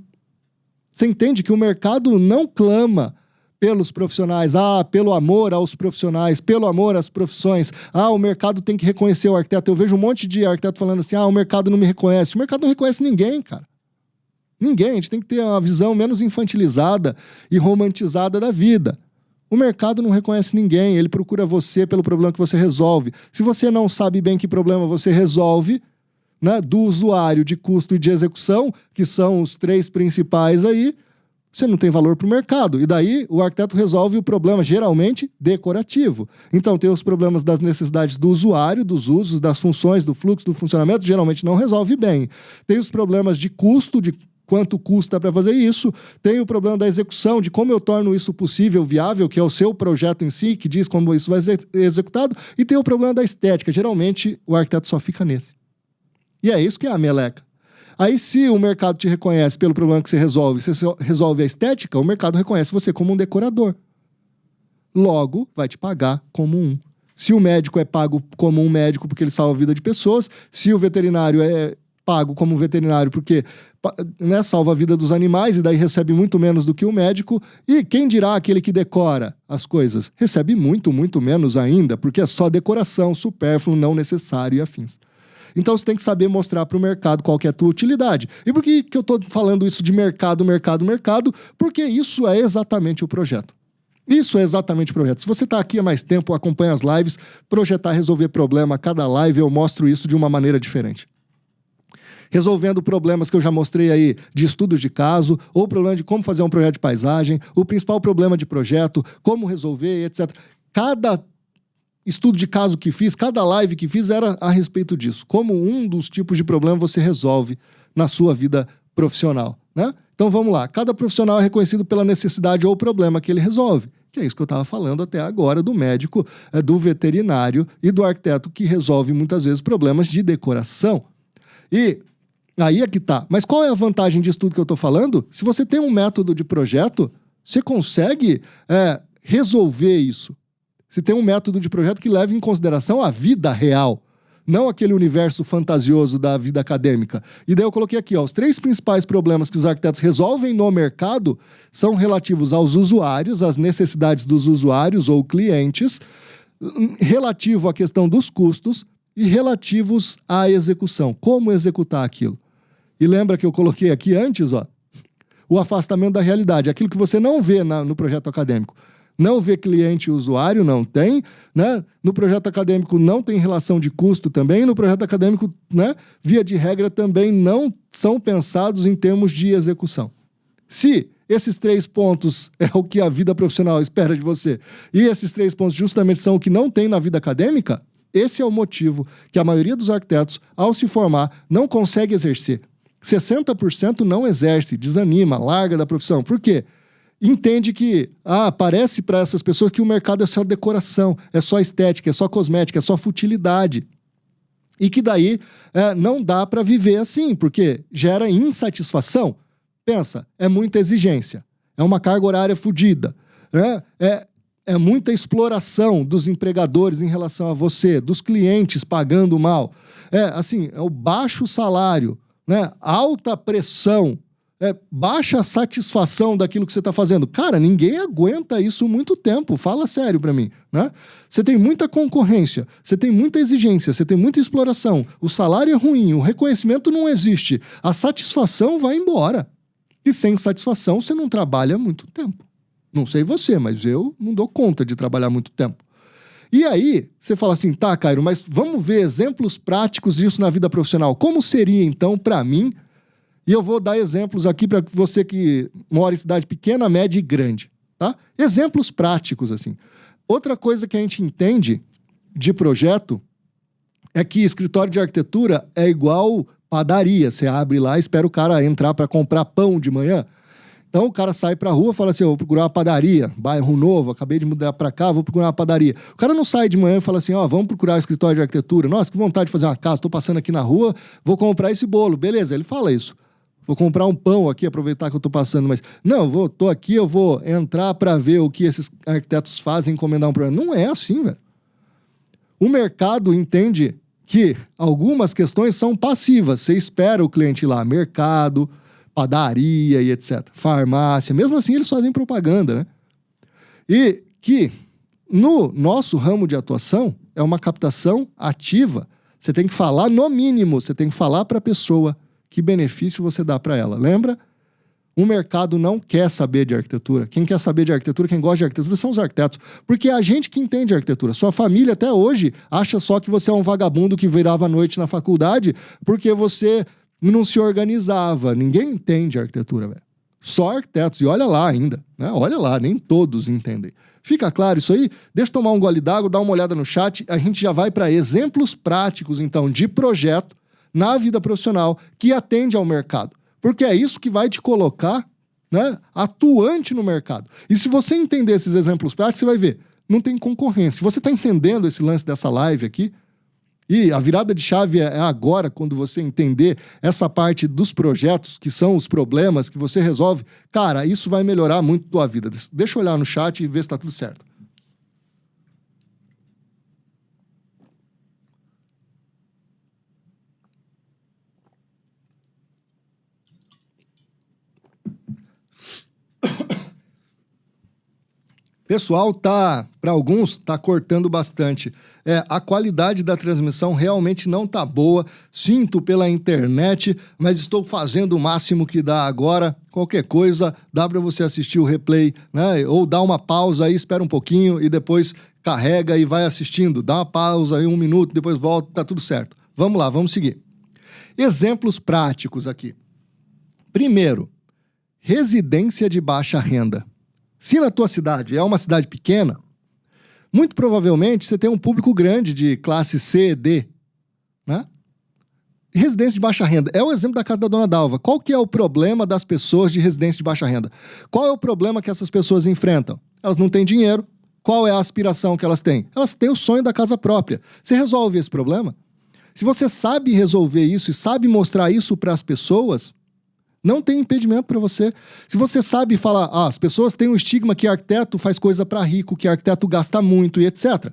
Você entende que o mercado não clama pelos profissionais, pelo amor aos profissionais, pelo amor às profissões, o mercado tem que reconhecer o arquiteto. Eu vejo um monte de arquiteto falando assim, o mercado não me reconhece. O mercado não reconhece ninguém, cara. Ninguém, a gente tem que ter uma visão menos infantilizada e romantizada da vida. O mercado não reconhece ninguém, ele procura você pelo problema que você resolve. Se você não sabe bem que problema você resolve, né, do usuário, de custo e de execução, que são os 3 principais aí, você não tem valor para o mercado. E daí o arquiteto resolve o problema, geralmente, decorativo. Então tem os problemas das necessidades do usuário, dos usos, das funções, do fluxo, do funcionamento, geralmente não resolve bem. Tem os problemas de custo, de quanto custa para fazer isso. Tem o problema da execução, de como eu torno isso possível, viável, que é o seu projeto em si, que diz como isso vai ser executado. E tem o problema da estética. Geralmente o arquiteto só fica nesse. E é isso que é a meleca. Aí, se o mercado te reconhece pelo problema que você resolve a estética, o mercado reconhece você como um decorador. Logo, vai te pagar como um. Se o médico é pago como um médico porque ele salva a vida de pessoas, se o veterinário é pago como um veterinário porque salva a vida dos animais e daí recebe muito menos do que o médico, e quem dirá aquele que decora as coisas? Recebe muito, muito menos ainda, porque é só decoração, supérfluo, não necessário e afins. Então você tem que saber mostrar para o mercado qual que é a tua utilidade. E por que eu estou falando isso de mercado? Porque isso é exatamente o projeto. Isso é exatamente o projeto. Se você está aqui há mais tempo, acompanha as lives, projetar, resolver problema, cada live eu mostro isso de uma maneira diferente. resolvendo problemas que eu já mostrei aí de estudos de caso, ou o problema de como fazer um projeto de paisagem, o principal problema de projeto, como resolver, etc. Cada estudo de caso que fiz, cada live que fiz era a respeito disso. Como um dos tipos de problema você resolve na sua vida profissional, né? Então vamos lá. Cada profissional é reconhecido pela necessidade ou problema que ele resolve. Que é isso que eu estava falando até agora do médico, do veterinário e do arquiteto que resolve muitas vezes problemas de decoração. E aí é que tá. Mas qual é a vantagem disso tudo que eu estou falando? Se você tem um método de projeto, você consegue resolver isso. Você tem um método de projeto que leva em consideração a vida real, não aquele universo fantasioso da vida acadêmica. E daí eu coloquei aqui, ó, os 3 principais problemas que os arquitetos resolvem no mercado são relativos aos usuários, às necessidades dos usuários ou clientes, relativo à questão dos custos e relativos à execução. Como executar aquilo? E lembra que eu coloquei aqui antes, ó, o afastamento da realidade, aquilo que você não vê no projeto acadêmico. Não vê cliente e usuário, não tem, né? No projeto acadêmico não tem relação de custo também, no projeto acadêmico, né, via de regra, também não são pensados em termos de execução. Se esses 3 pontos é o que a vida profissional espera de você, e esses 3 pontos justamente são o que não tem na vida acadêmica, esse é o motivo que a maioria dos arquitetos, ao se formar, não consegue exercer. 60% não exerce, desanima, larga da profissão. Por quê? Entende que, parece para essas pessoas que o mercado é só decoração, é só estética, é só cosmética, é só futilidade. E que daí não dá para viver assim, porque gera insatisfação. Pensa, é muita exigência, é uma carga horária fodida, né? É muita exploração dos empregadores em relação a você, dos clientes pagando mal. É o baixo salário, né? Alta pressão. Baixa satisfação daquilo que você está fazendo. Cara, ninguém aguenta isso muito tempo, fala sério para mim, né? Você tem muita concorrência, você tem muita exigência, você tem muita exploração, o salário é ruim, o reconhecimento não existe, a satisfação vai embora. E sem satisfação você não trabalha muito tempo. Não sei você, mas eu não dou conta de trabalhar muito tempo. E aí, você fala assim, tá, Cairo, mas vamos ver exemplos práticos disso na vida profissional. Como seria, então, para mim? E eu vou dar exemplos aqui para você que mora em cidade pequena, média e grande, tá? Exemplos práticos, assim. Outra coisa que a gente entende de projeto é que escritório de arquitetura é igual padaria. Você abre lá e espera o cara entrar para comprar pão de manhã. Então o cara sai para a rua e fala assim, eu vou procurar uma padaria, bairro novo, acabei de mudar para cá, vou procurar uma padaria. O cara não sai de manhã e fala assim, vamos procurar o escritório de arquitetura. Nossa, que vontade de fazer uma casa, estou passando aqui na rua, vou comprar esse bolo. Beleza, ele fala isso. Vou comprar um pão aqui, aproveitar que eu estou passando, mas não, estou aqui, eu vou entrar para ver o que esses arquitetos fazem, encomendar um projeto. Não é assim, velho. O mercado entende que algumas questões são passivas. Você espera o cliente ir lá, mercado, padaria e etc. Farmácia, mesmo assim eles fazem propaganda, né? E que no nosso ramo de atuação é uma captação ativa. Você tem que falar, no mínimo, você tem que falar para a pessoa que benefício você dá para ela. Lembra? O mercado não quer saber de arquitetura. Quem quer saber de arquitetura, quem gosta de arquitetura, são os arquitetos. Porque é a gente que entende arquitetura. Sua família, até hoje, acha só que você é um vagabundo que virava à noite na faculdade porque você não se organizava. Ninguém entende arquitetura, velho. Só arquitetos. E olha lá ainda, né? Olha lá, nem todos entendem. Fica claro isso aí? Deixa eu tomar um gole d'água, dar uma olhada no chat. A gente já vai para exemplos práticos, então, de projeto na vida profissional que atende ao mercado. Porque é isso que vai te colocar, né, atuante no mercado. E se você entender esses exemplos práticos, você vai ver, não tem concorrência. Se você está entendendo esse lance dessa live aqui, e a virada de chave é agora, quando você entender essa parte dos projetos, que são os problemas que você resolve, cara, isso vai melhorar muito a tua vida. Deixa eu olhar no chat e ver se está tudo certo. Pessoal, para alguns, tá cortando bastante. A qualidade da transmissão realmente não tá boa. Sinto pela internet, mas estou fazendo o máximo que dá agora. Qualquer coisa, dá para você assistir o replay, né? Ou dá uma pausa aí, espera um pouquinho e depois carrega e vai assistindo. Dá uma pausa aí, 1 minuto, depois volta, tá tudo certo. Vamos lá, vamos seguir. Exemplos práticos aqui. Primeiro, residência de baixa renda. Se na tua cidade é uma cidade pequena, muito provavelmente você tem um público grande de classe C, D, né? Residência de baixa renda. É o exemplo da casa da Dona Dalva. Qual que é o problema das pessoas de residência de baixa renda? Qual é o problema que essas pessoas enfrentam? Elas não têm dinheiro. Qual é a aspiração que elas têm? Elas têm o sonho da casa própria. Você resolve esse problema? Se você sabe resolver isso e sabe mostrar isso para as pessoas, não tem impedimento para você. Se você sabe falar, as pessoas têm um estigma que arquiteto faz coisa para rico, que arquiteto gasta muito e etc.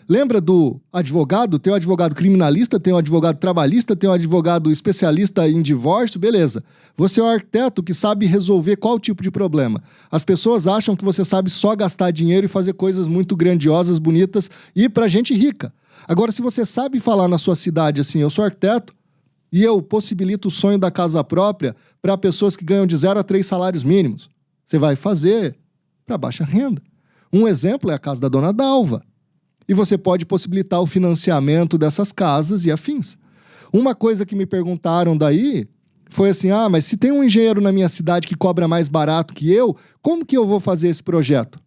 Lembra do advogado? Tem um advogado criminalista, tem um advogado trabalhista, tem um advogado especialista em divórcio, beleza. Você é um arquiteto que sabe resolver qual tipo de problema. As pessoas acham que você sabe só gastar dinheiro e fazer coisas muito grandiosas, bonitas e para gente rica. Agora, se você sabe falar na sua cidade assim, eu sou arquiteto e eu possibilito o sonho da casa própria para pessoas que ganham de 0 a 3 salários mínimos, você vai fazer para baixa renda. Um exemplo é a casa da Dona Dalva. E você pode possibilitar o financiamento dessas casas e afins. Uma coisa que me perguntaram daí foi assim, mas se tem um engenheiro na minha cidade que cobra mais barato que eu, como que eu vou fazer esse projeto?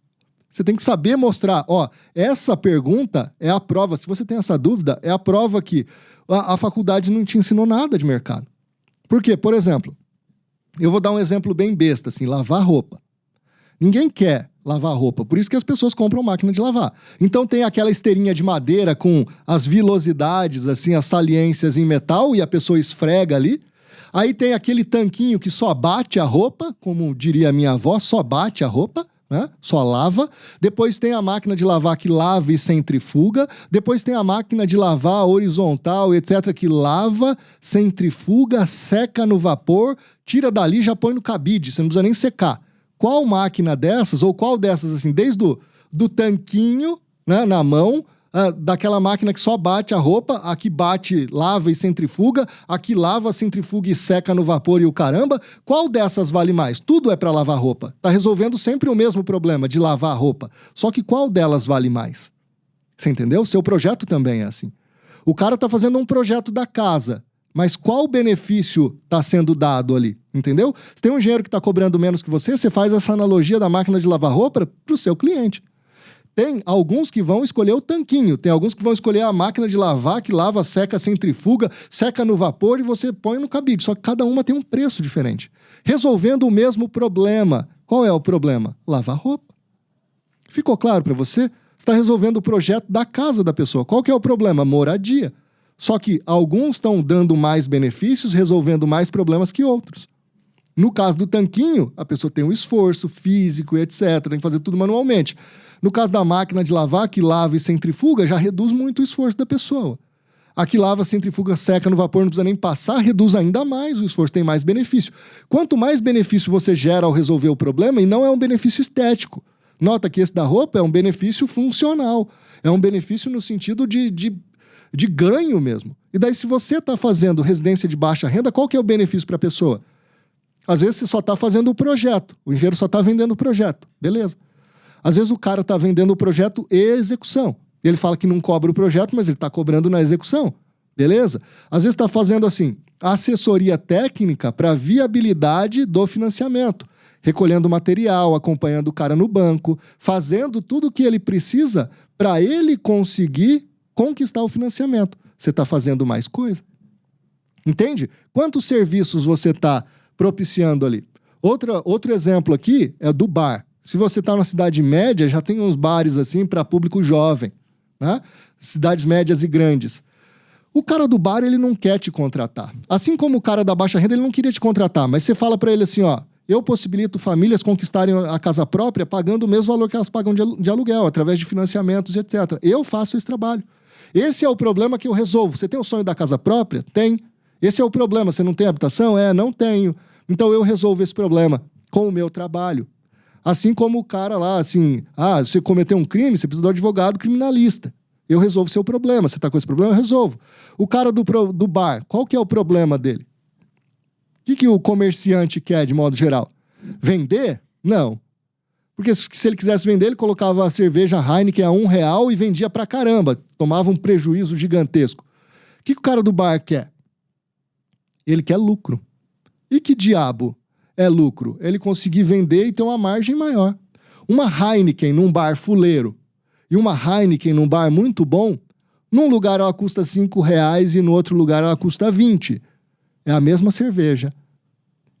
Você tem que saber mostrar, essa pergunta é a prova, se você tem essa dúvida, é a prova que a faculdade não te ensinou nada de mercado. Por quê? Por exemplo, eu vou dar um exemplo bem besta, assim, lavar roupa. Ninguém quer lavar roupa, por isso que as pessoas compram máquina de lavar. Então tem aquela esteirinha de madeira com as vilosidades, assim, as saliências em metal e a pessoa esfrega ali. Aí tem aquele tanquinho que só bate a roupa, como diria a minha avó, só bate a roupa, né? Só lava. Depois tem a máquina de lavar que lava e centrifuga. Depois tem a máquina de lavar horizontal, etc., que lava, centrifuga, seca no vapor, tira dali e já põe no cabide, você não precisa nem secar. Qual máquina dessas, ou qual dessas, assim, desde do tanquinho, né, na mão, daquela máquina que só bate a roupa, a que bate, lava e centrifuga, a que lava, centrifuga e seca no vapor e o caramba, qual dessas vale mais? Tudo é para lavar roupa. Tá resolvendo sempre o mesmo problema de lavar a roupa. Só que qual delas vale mais? Você entendeu? Seu projeto também é assim. O cara tá fazendo um projeto da casa, mas qual benefício está sendo dado ali, entendeu? Se tem um engenheiro que está cobrando menos que você faz essa analogia da máquina de lavar roupa para o seu cliente. Tem alguns que vão escolher o tanquinho, tem alguns que vão escolher a máquina de lavar, que lava, seca, centrifuga, seca no vapor e você põe no cabide. Só que cada uma tem um preço diferente. Resolvendo o mesmo problema. Qual é o problema? Lavar roupa. Ficou claro para você? Você está resolvendo o projeto da casa da pessoa. Qual que é o problema? Moradia. Só que alguns estão dando mais benefícios, resolvendo mais problemas que outros. No caso do tanquinho, a pessoa tem um esforço físico e etc. Tem que fazer tudo manualmente. No caso da máquina de lavar, que lava e centrifuga, já reduz muito o esforço da pessoa. A que lava, centrifuga, seca no vapor, não precisa nem passar, reduz ainda mais o esforço, tem mais benefício. Quanto mais benefício você gera ao resolver o problema, e não é um benefício estético. Nota que esse da roupa é um benefício funcional. É um benefício no sentido de ganho mesmo. E daí, se você está fazendo residência de baixa renda, qual que é o benefício para a pessoa? Às vezes você só está fazendo o projeto, o engenheiro só está vendendo o projeto, beleza. Às vezes o cara está vendendo o projeto e execução. Ele fala que não cobra o projeto, mas ele está cobrando na execução, beleza. Às vezes está fazendo assim, assessoria técnica para viabilidade do financiamento, recolhendo material, acompanhando o cara no banco, fazendo tudo o que ele precisa para ele conseguir conquistar o financiamento. Você está fazendo mais coisa. Entende? Quantos serviços você está propiciando ali? Outro exemplo aqui é do bar. Se você está na cidade média, já tem uns bares assim para público jovem, né? Cidades médias e grandes. O cara do bar, ele não quer te contratar. Assim como o cara da baixa renda, ele não queria te contratar, mas você fala para ele assim, eu possibilito famílias conquistarem a casa própria pagando o mesmo valor que elas pagam de aluguel, através de financiamentos, etc. Eu faço esse trabalho. Esse é o problema que eu resolvo. Você tem o sonho da casa própria? Tem. Esse é o problema. Você não tem habitação? Não tenho. Então eu resolvo esse problema com o meu trabalho. Assim como o cara lá, assim, você cometeu um crime, você precisa do advogado criminalista. Eu resolvo seu problema. Você está com esse problema? Eu resolvo. O cara do bar, qual que é o problema dele? O que o comerciante quer, de modo geral? Vender? Não. Porque se ele quisesse vender, ele colocava a cerveja Heineken a R$1 e vendia pra caramba. Tomava um prejuízo gigantesco. O que o cara do bar quer? Ele quer lucro. E que diabo é lucro? Ele conseguir vender e ter uma margem maior. Uma Heineken num bar fuleiro e uma Heineken num bar muito bom, num lugar ela custa R$5 e no outro lugar ela custa 20. É a mesma cerveja.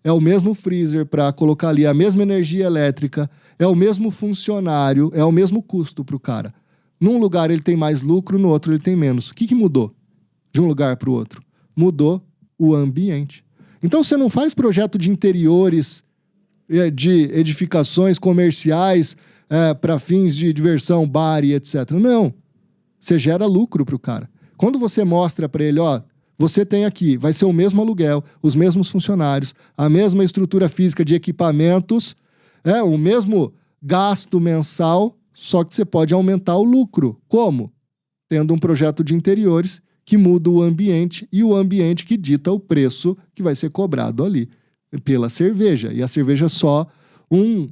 É o mesmo freezer para colocar ali, a mesma energia elétrica, é o mesmo funcionário, é o mesmo custo para o cara. Num lugar ele tem mais lucro, no outro ele tem menos. O que mudou de um lugar para o outro? Mudou o ambiente. Então você não faz projeto de interiores, de edificações comerciais para fins de diversão, bar e etc. Não. Você gera lucro para o cara. Quando você mostra para ele, ó, você tem aqui, vai ser o mesmo aluguel, os mesmos funcionários, a mesma estrutura física de equipamentos, o mesmo gasto mensal, só que você pode aumentar o lucro. Como? Tendo um projeto de interiores que muda o ambiente e o ambiente que dita o preço que vai ser cobrado ali pela cerveja. E a cerveja é só um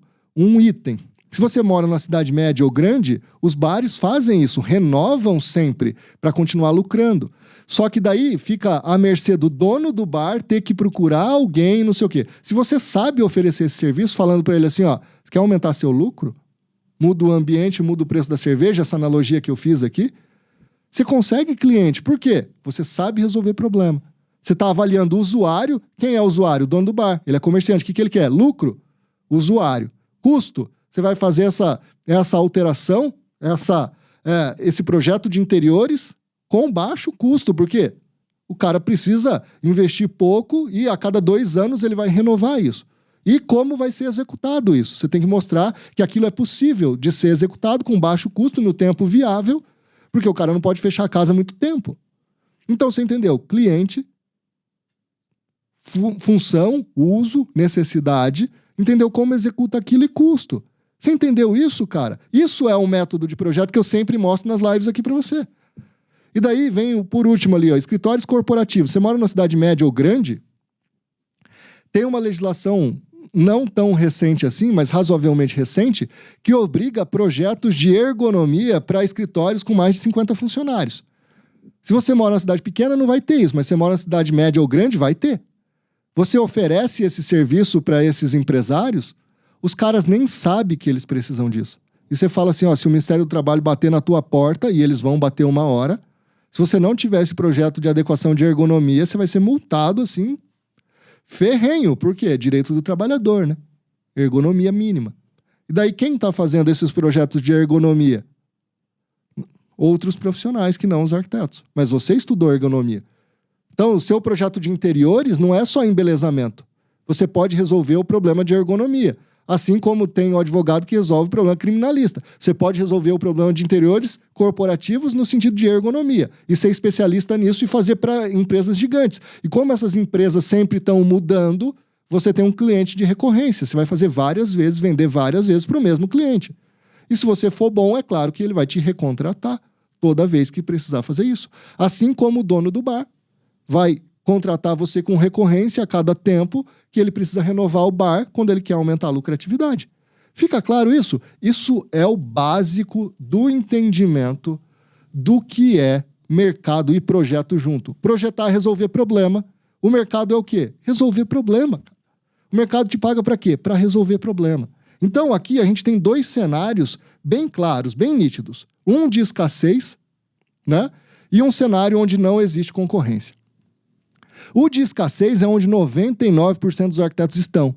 item. Se você mora na cidade média ou grande, os bares fazem isso, renovam sempre para continuar lucrando. Só que daí fica à mercê do dono do bar ter que procurar alguém, não sei o quê. Se você sabe oferecer esse serviço, falando para ele assim, ó, quer aumentar seu lucro? Muda o ambiente, muda o preço da cerveja, essa analogia que eu fiz aqui. Você consegue cliente. Por quê? Você sabe resolver problema. Você está avaliando o usuário. Quem é o usuário? O dono do bar. Ele é comerciante. O que ele quer? Lucro. Usuário. Custo. Você vai fazer essa alteração, esse projeto de interiores com baixo custo. Por quê? O cara precisa investir pouco e a cada 2 anos ele vai renovar isso. E como vai ser executado isso? Você tem que mostrar que aquilo é possível de ser executado com baixo custo no tempo viável, porque o cara não pode fechar a casa há muito tempo. Então, você entendeu? Cliente, função, uso, necessidade, entendeu como executa aquilo e custo. Você entendeu isso, cara? Isso é um método de projeto que eu sempre mostro nas lives aqui para você. E daí vem, por último ali, ó, escritórios corporativos. Você mora numa cidade média ou grande, tem uma legislação não tão recente assim, mas razoavelmente recente, que obriga projetos de ergonomia para escritórios com mais de 50 funcionários. Se você mora numa cidade pequena, não vai ter isso, mas se você mora numa cidade média ou grande, vai ter. Você oferece esse serviço para esses empresários, os caras nem sabem que eles precisam disso. E você fala assim, ó, se o Ministério do Trabalho bater na tua porta, e eles vão bater 1 hora, se você não tiver esse projeto de adequação de ergonomia, você vai ser multado assim, ferrenho. Por quê? Direito do trabalhador, né? Ergonomia mínima. E daí quem está fazendo esses projetos de ergonomia? Outros profissionais que não os arquitetos. Mas você estudou ergonomia. Então, o seu projeto de interiores não é só embelezamento. Você pode resolver o problema de ergonomia. Assim como tem o advogado que resolve o problema criminalista. Você pode resolver o problema de interiores corporativos no sentido de ergonomia. E ser especialista nisso e fazer para empresas gigantes. E como essas empresas sempre estão mudando, você tem um cliente de recorrência. Você vai fazer várias vezes, vender várias vezes para o mesmo cliente. E se você for bom, é claro que ele vai te recontratar toda vez que precisar fazer isso. Assim como o dono do bar vai contratar você com recorrência a cada tempo que ele precisa renovar o bar quando ele quer aumentar a lucratividade. Fica claro isso? Isso é o básico do entendimento do que é mercado e projeto junto. Projetar é resolver problema. O mercado é o quê? Resolver problema. O mercado te paga para quê? Para resolver problema. Então, aqui a gente tem 2 cenários bem claros, bem nítidos. Um de escassez, né? E um cenário onde não existe concorrência. O de escassez é onde 99% dos arquitetos estão. O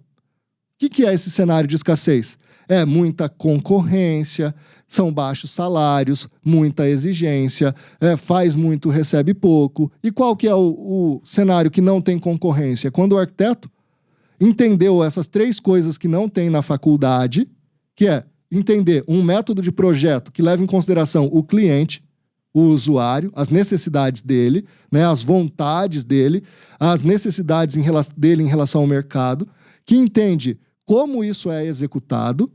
que é esse cenário de escassez? É muita concorrência, são baixos salários, muita exigência, faz muito, recebe pouco. E qual que é o cenário que não tem concorrência? Quando o arquiteto entendeu essas 3 coisas que não tem na faculdade, que é entender um método de projeto que leva em consideração o cliente, o usuário, as necessidades dele, né, as vontades dele, as necessidades dele em relação ao mercado, que entende como isso é executado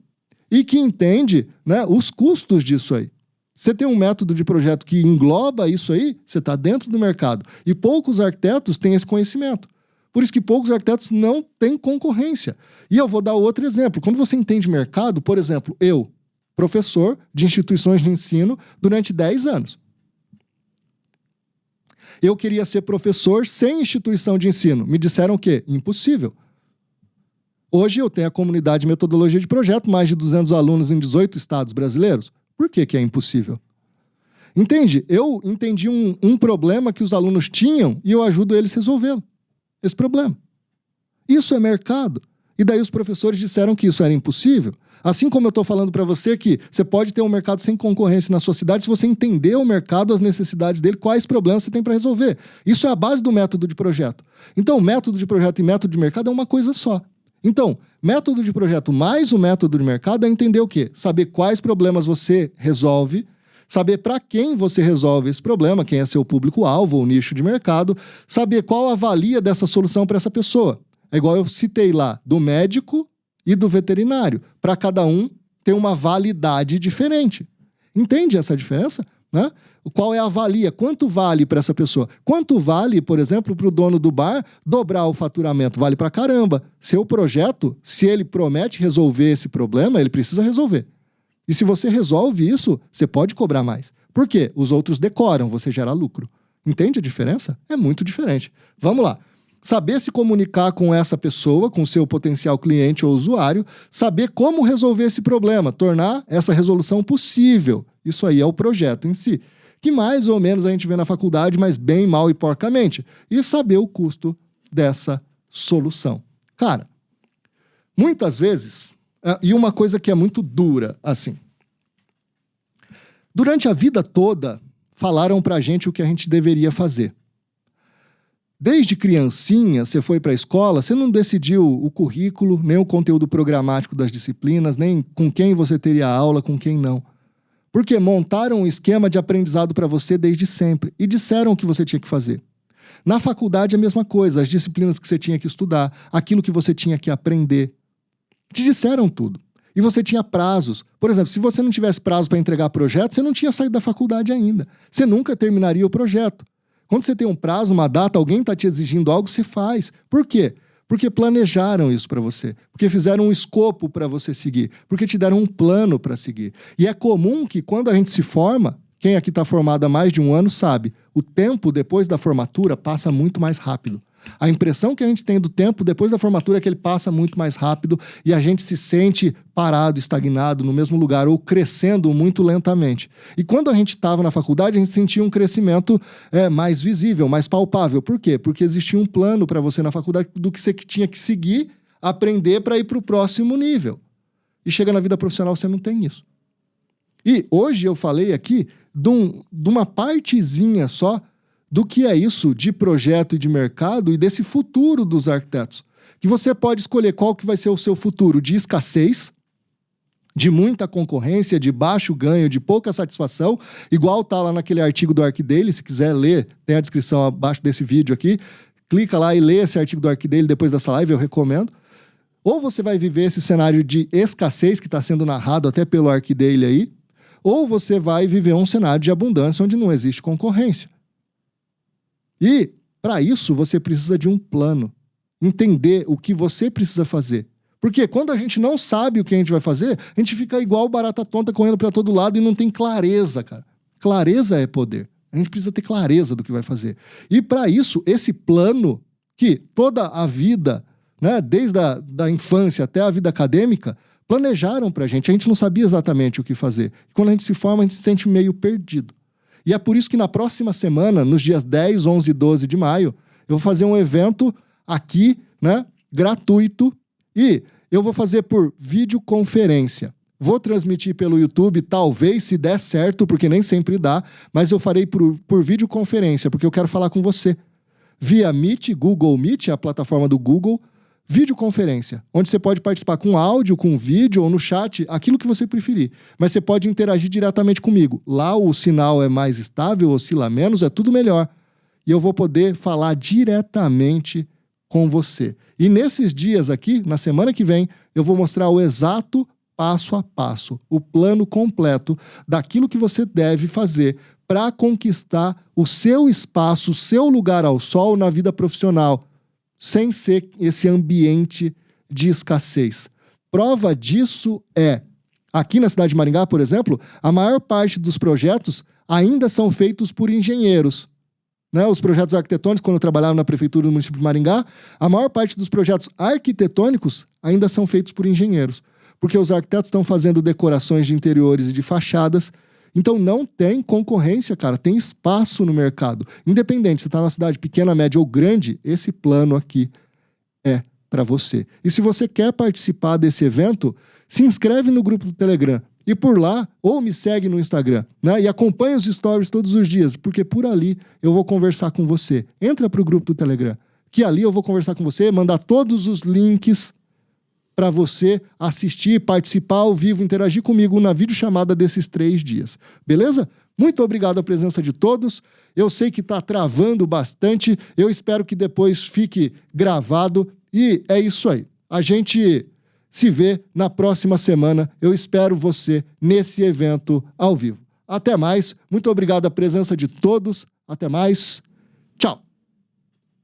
e que entende, né, os custos disso aí. Você tem um método de projeto que engloba isso aí, você está dentro do mercado. E poucos arquitetos têm esse conhecimento. Por isso que poucos arquitetos não têm concorrência. E eu vou dar outro exemplo. Quando você entende mercado, por exemplo, eu, professor de instituições de ensino durante 10 anos. Eu queria ser professor sem instituição de ensino. Me disseram o quê? Impossível. Hoje eu tenho a comunidade de metodologia de projeto, mais de 200 alunos em 18 estados brasileiros. Por que é impossível? Entende? Eu entendi um problema que os alunos tinham e eu ajudo eles a resolvê-lo. Esse problema. Isso é mercado. E daí os professores disseram que isso era impossível. Assim como eu estou falando para você que você pode ter um mercado sem concorrência na sua cidade se você entender o mercado, as necessidades dele, quais problemas você tem para resolver. Isso é a base do método de projeto. Então, método de projeto e método de mercado é uma coisa só. Então, método de projeto mais o método de mercado é entender o quê? Saber quais problemas você resolve, saber para quem você resolve esse problema, quem é seu público-alvo ou nicho de mercado, saber qual a valia dessa solução para essa pessoa. É igual eu citei lá, do médico e do veterinário. Para cada um tem uma validade diferente. Entende essa diferença? Né? Qual é a valia? Quanto vale para essa pessoa? Quanto vale, por exemplo, para o dono do bar dobrar o faturamento? Vale para caramba. Seu projeto, se ele promete resolver esse problema, ele precisa resolver. E se você resolve isso, você pode cobrar mais. Por quê? Os outros decoram, você gera lucro. Entende a diferença? É muito diferente. Vamos lá. Saber se comunicar com essa pessoa, com seu potencial cliente ou usuário, saber como resolver esse problema, tornar essa resolução possível. Isso aí é o projeto em si, que mais ou menos a gente vê na faculdade, mas bem mal e porcamente. E saber o custo dessa solução. Cara, muitas vezes, e uma coisa que é muito dura, assim, durante a vida toda, falaram pra gente o que a gente deveria fazer. Desde criancinha, você foi para a escola, você não decidiu o currículo, nem o conteúdo programático das disciplinas, nem com quem você teria aula, com quem não. Porque montaram um esquema de aprendizado para você desde sempre e disseram o que você tinha que fazer. Na faculdade, a mesma coisa, as disciplinas que você tinha que estudar, aquilo que você tinha que aprender. Te disseram tudo. E você tinha prazos. Por exemplo, se você não tivesse prazo para entregar projeto, você não tinha saído da faculdade ainda. Você nunca terminaria o projeto. Quando você tem um prazo, uma data, alguém está te exigindo algo, você faz. Por quê? Porque planejaram isso para você. Porque fizeram um escopo para você seguir. Porque te deram um plano para seguir. E é comum que quando a gente se forma, quem aqui está formado há mais de um ano sabe, o tempo depois da formatura passa muito mais rápido. A impressão que a gente tem do tempo depois da formatura é que ele passa muito mais rápido e a gente se sente parado, estagnado no mesmo lugar ou crescendo muito lentamente. E quando a gente estava na faculdade, a gente sentia um crescimento mais visível, mais palpável. Por quê? Porque existia um plano para você na faculdade do que você tinha que seguir, aprender para ir para o próximo nível. E chega na vida profissional, você não tem isso. E hoje eu falei aqui de uma partezinha só do que é isso de projeto e de mercado e desse futuro dos arquitetos. Que você pode escolher qual que vai ser o seu futuro de escassez, de muita concorrência, de baixo ganho, de pouca satisfação, igual tá lá naquele artigo do ArcDaily, se quiser ler, tem a descrição abaixo desse vídeo aqui, clica lá e lê esse artigo do ArcDaily depois dessa live, eu recomendo. Ou você vai viver esse cenário de escassez que está sendo narrado até pelo ArcDaily aí, ou você vai viver um cenário de abundância onde não existe concorrência. E, para isso, você precisa de um plano. Entender o que você precisa fazer. Porque quando a gente não sabe o que a gente vai fazer, a gente fica igual barata tonta correndo para todo lado e não tem clareza, cara. Clareza é poder. A gente precisa ter clareza do que vai fazer. E, para isso, esse plano, que toda a vida, né, desde da infância até a vida acadêmica, planejaram para a gente não sabia exatamente o que fazer. E quando a gente se forma, a gente se sente meio perdido. E é por isso que na próxima semana, nos dias 10, 11 e 12 de maio, eu vou fazer um evento aqui, né, gratuito, e eu vou fazer por videoconferência. Vou transmitir pelo YouTube, talvez, se der certo, porque nem sempre dá, mas eu farei por videoconferência, porque eu quero falar com você. Via Meet, Google Meet, a plataforma do Google, videoconferência, onde você pode participar com áudio, com vídeo ou no chat, aquilo que você preferir. Mas você pode interagir diretamente comigo. Lá o sinal é mais estável, oscila menos, é tudo melhor. E eu vou poder falar diretamente com você. E nesses dias aqui, na semana que vem, eu vou mostrar o exato passo a passo, o plano completo daquilo que você deve fazer para conquistar o seu espaço, o seu lugar ao sol na vida profissional, sem ser esse ambiente de escassez. Prova disso é, aqui na cidade de Maringá, por exemplo, a maior parte dos projetos ainda são feitos por engenheiros. né, os projetos arquitetônicos, quando eu trabalhava na prefeitura do município de Maringá, a maior parte dos projetos arquitetônicos ainda são feitos por engenheiros, porque os arquitetos estão fazendo decorações de interiores e de fachadas. Então não tem concorrência, cara, tem espaço no mercado. Independente se está numa cidade pequena, média ou grande, esse plano aqui é para você. E se você quer participar desse evento, se inscreve no grupo do Telegram e por lá, ou me segue no Instagram, né? E acompanha os stories todos os dias, porque por ali eu vou conversar com você. Entra para o grupo do Telegram, que ali eu vou conversar com você, mandar todos os links para você assistir, participar ao vivo, interagir comigo na videochamada desses 3 dias. Beleza? Muito obrigado a presença de todos. Eu sei que está travando bastante. Eu espero que depois fique gravado. E é isso aí. A gente se vê na próxima semana. Eu espero você nesse evento ao vivo. Até mais. Muito obrigado a presença de todos. Até mais. Tchau.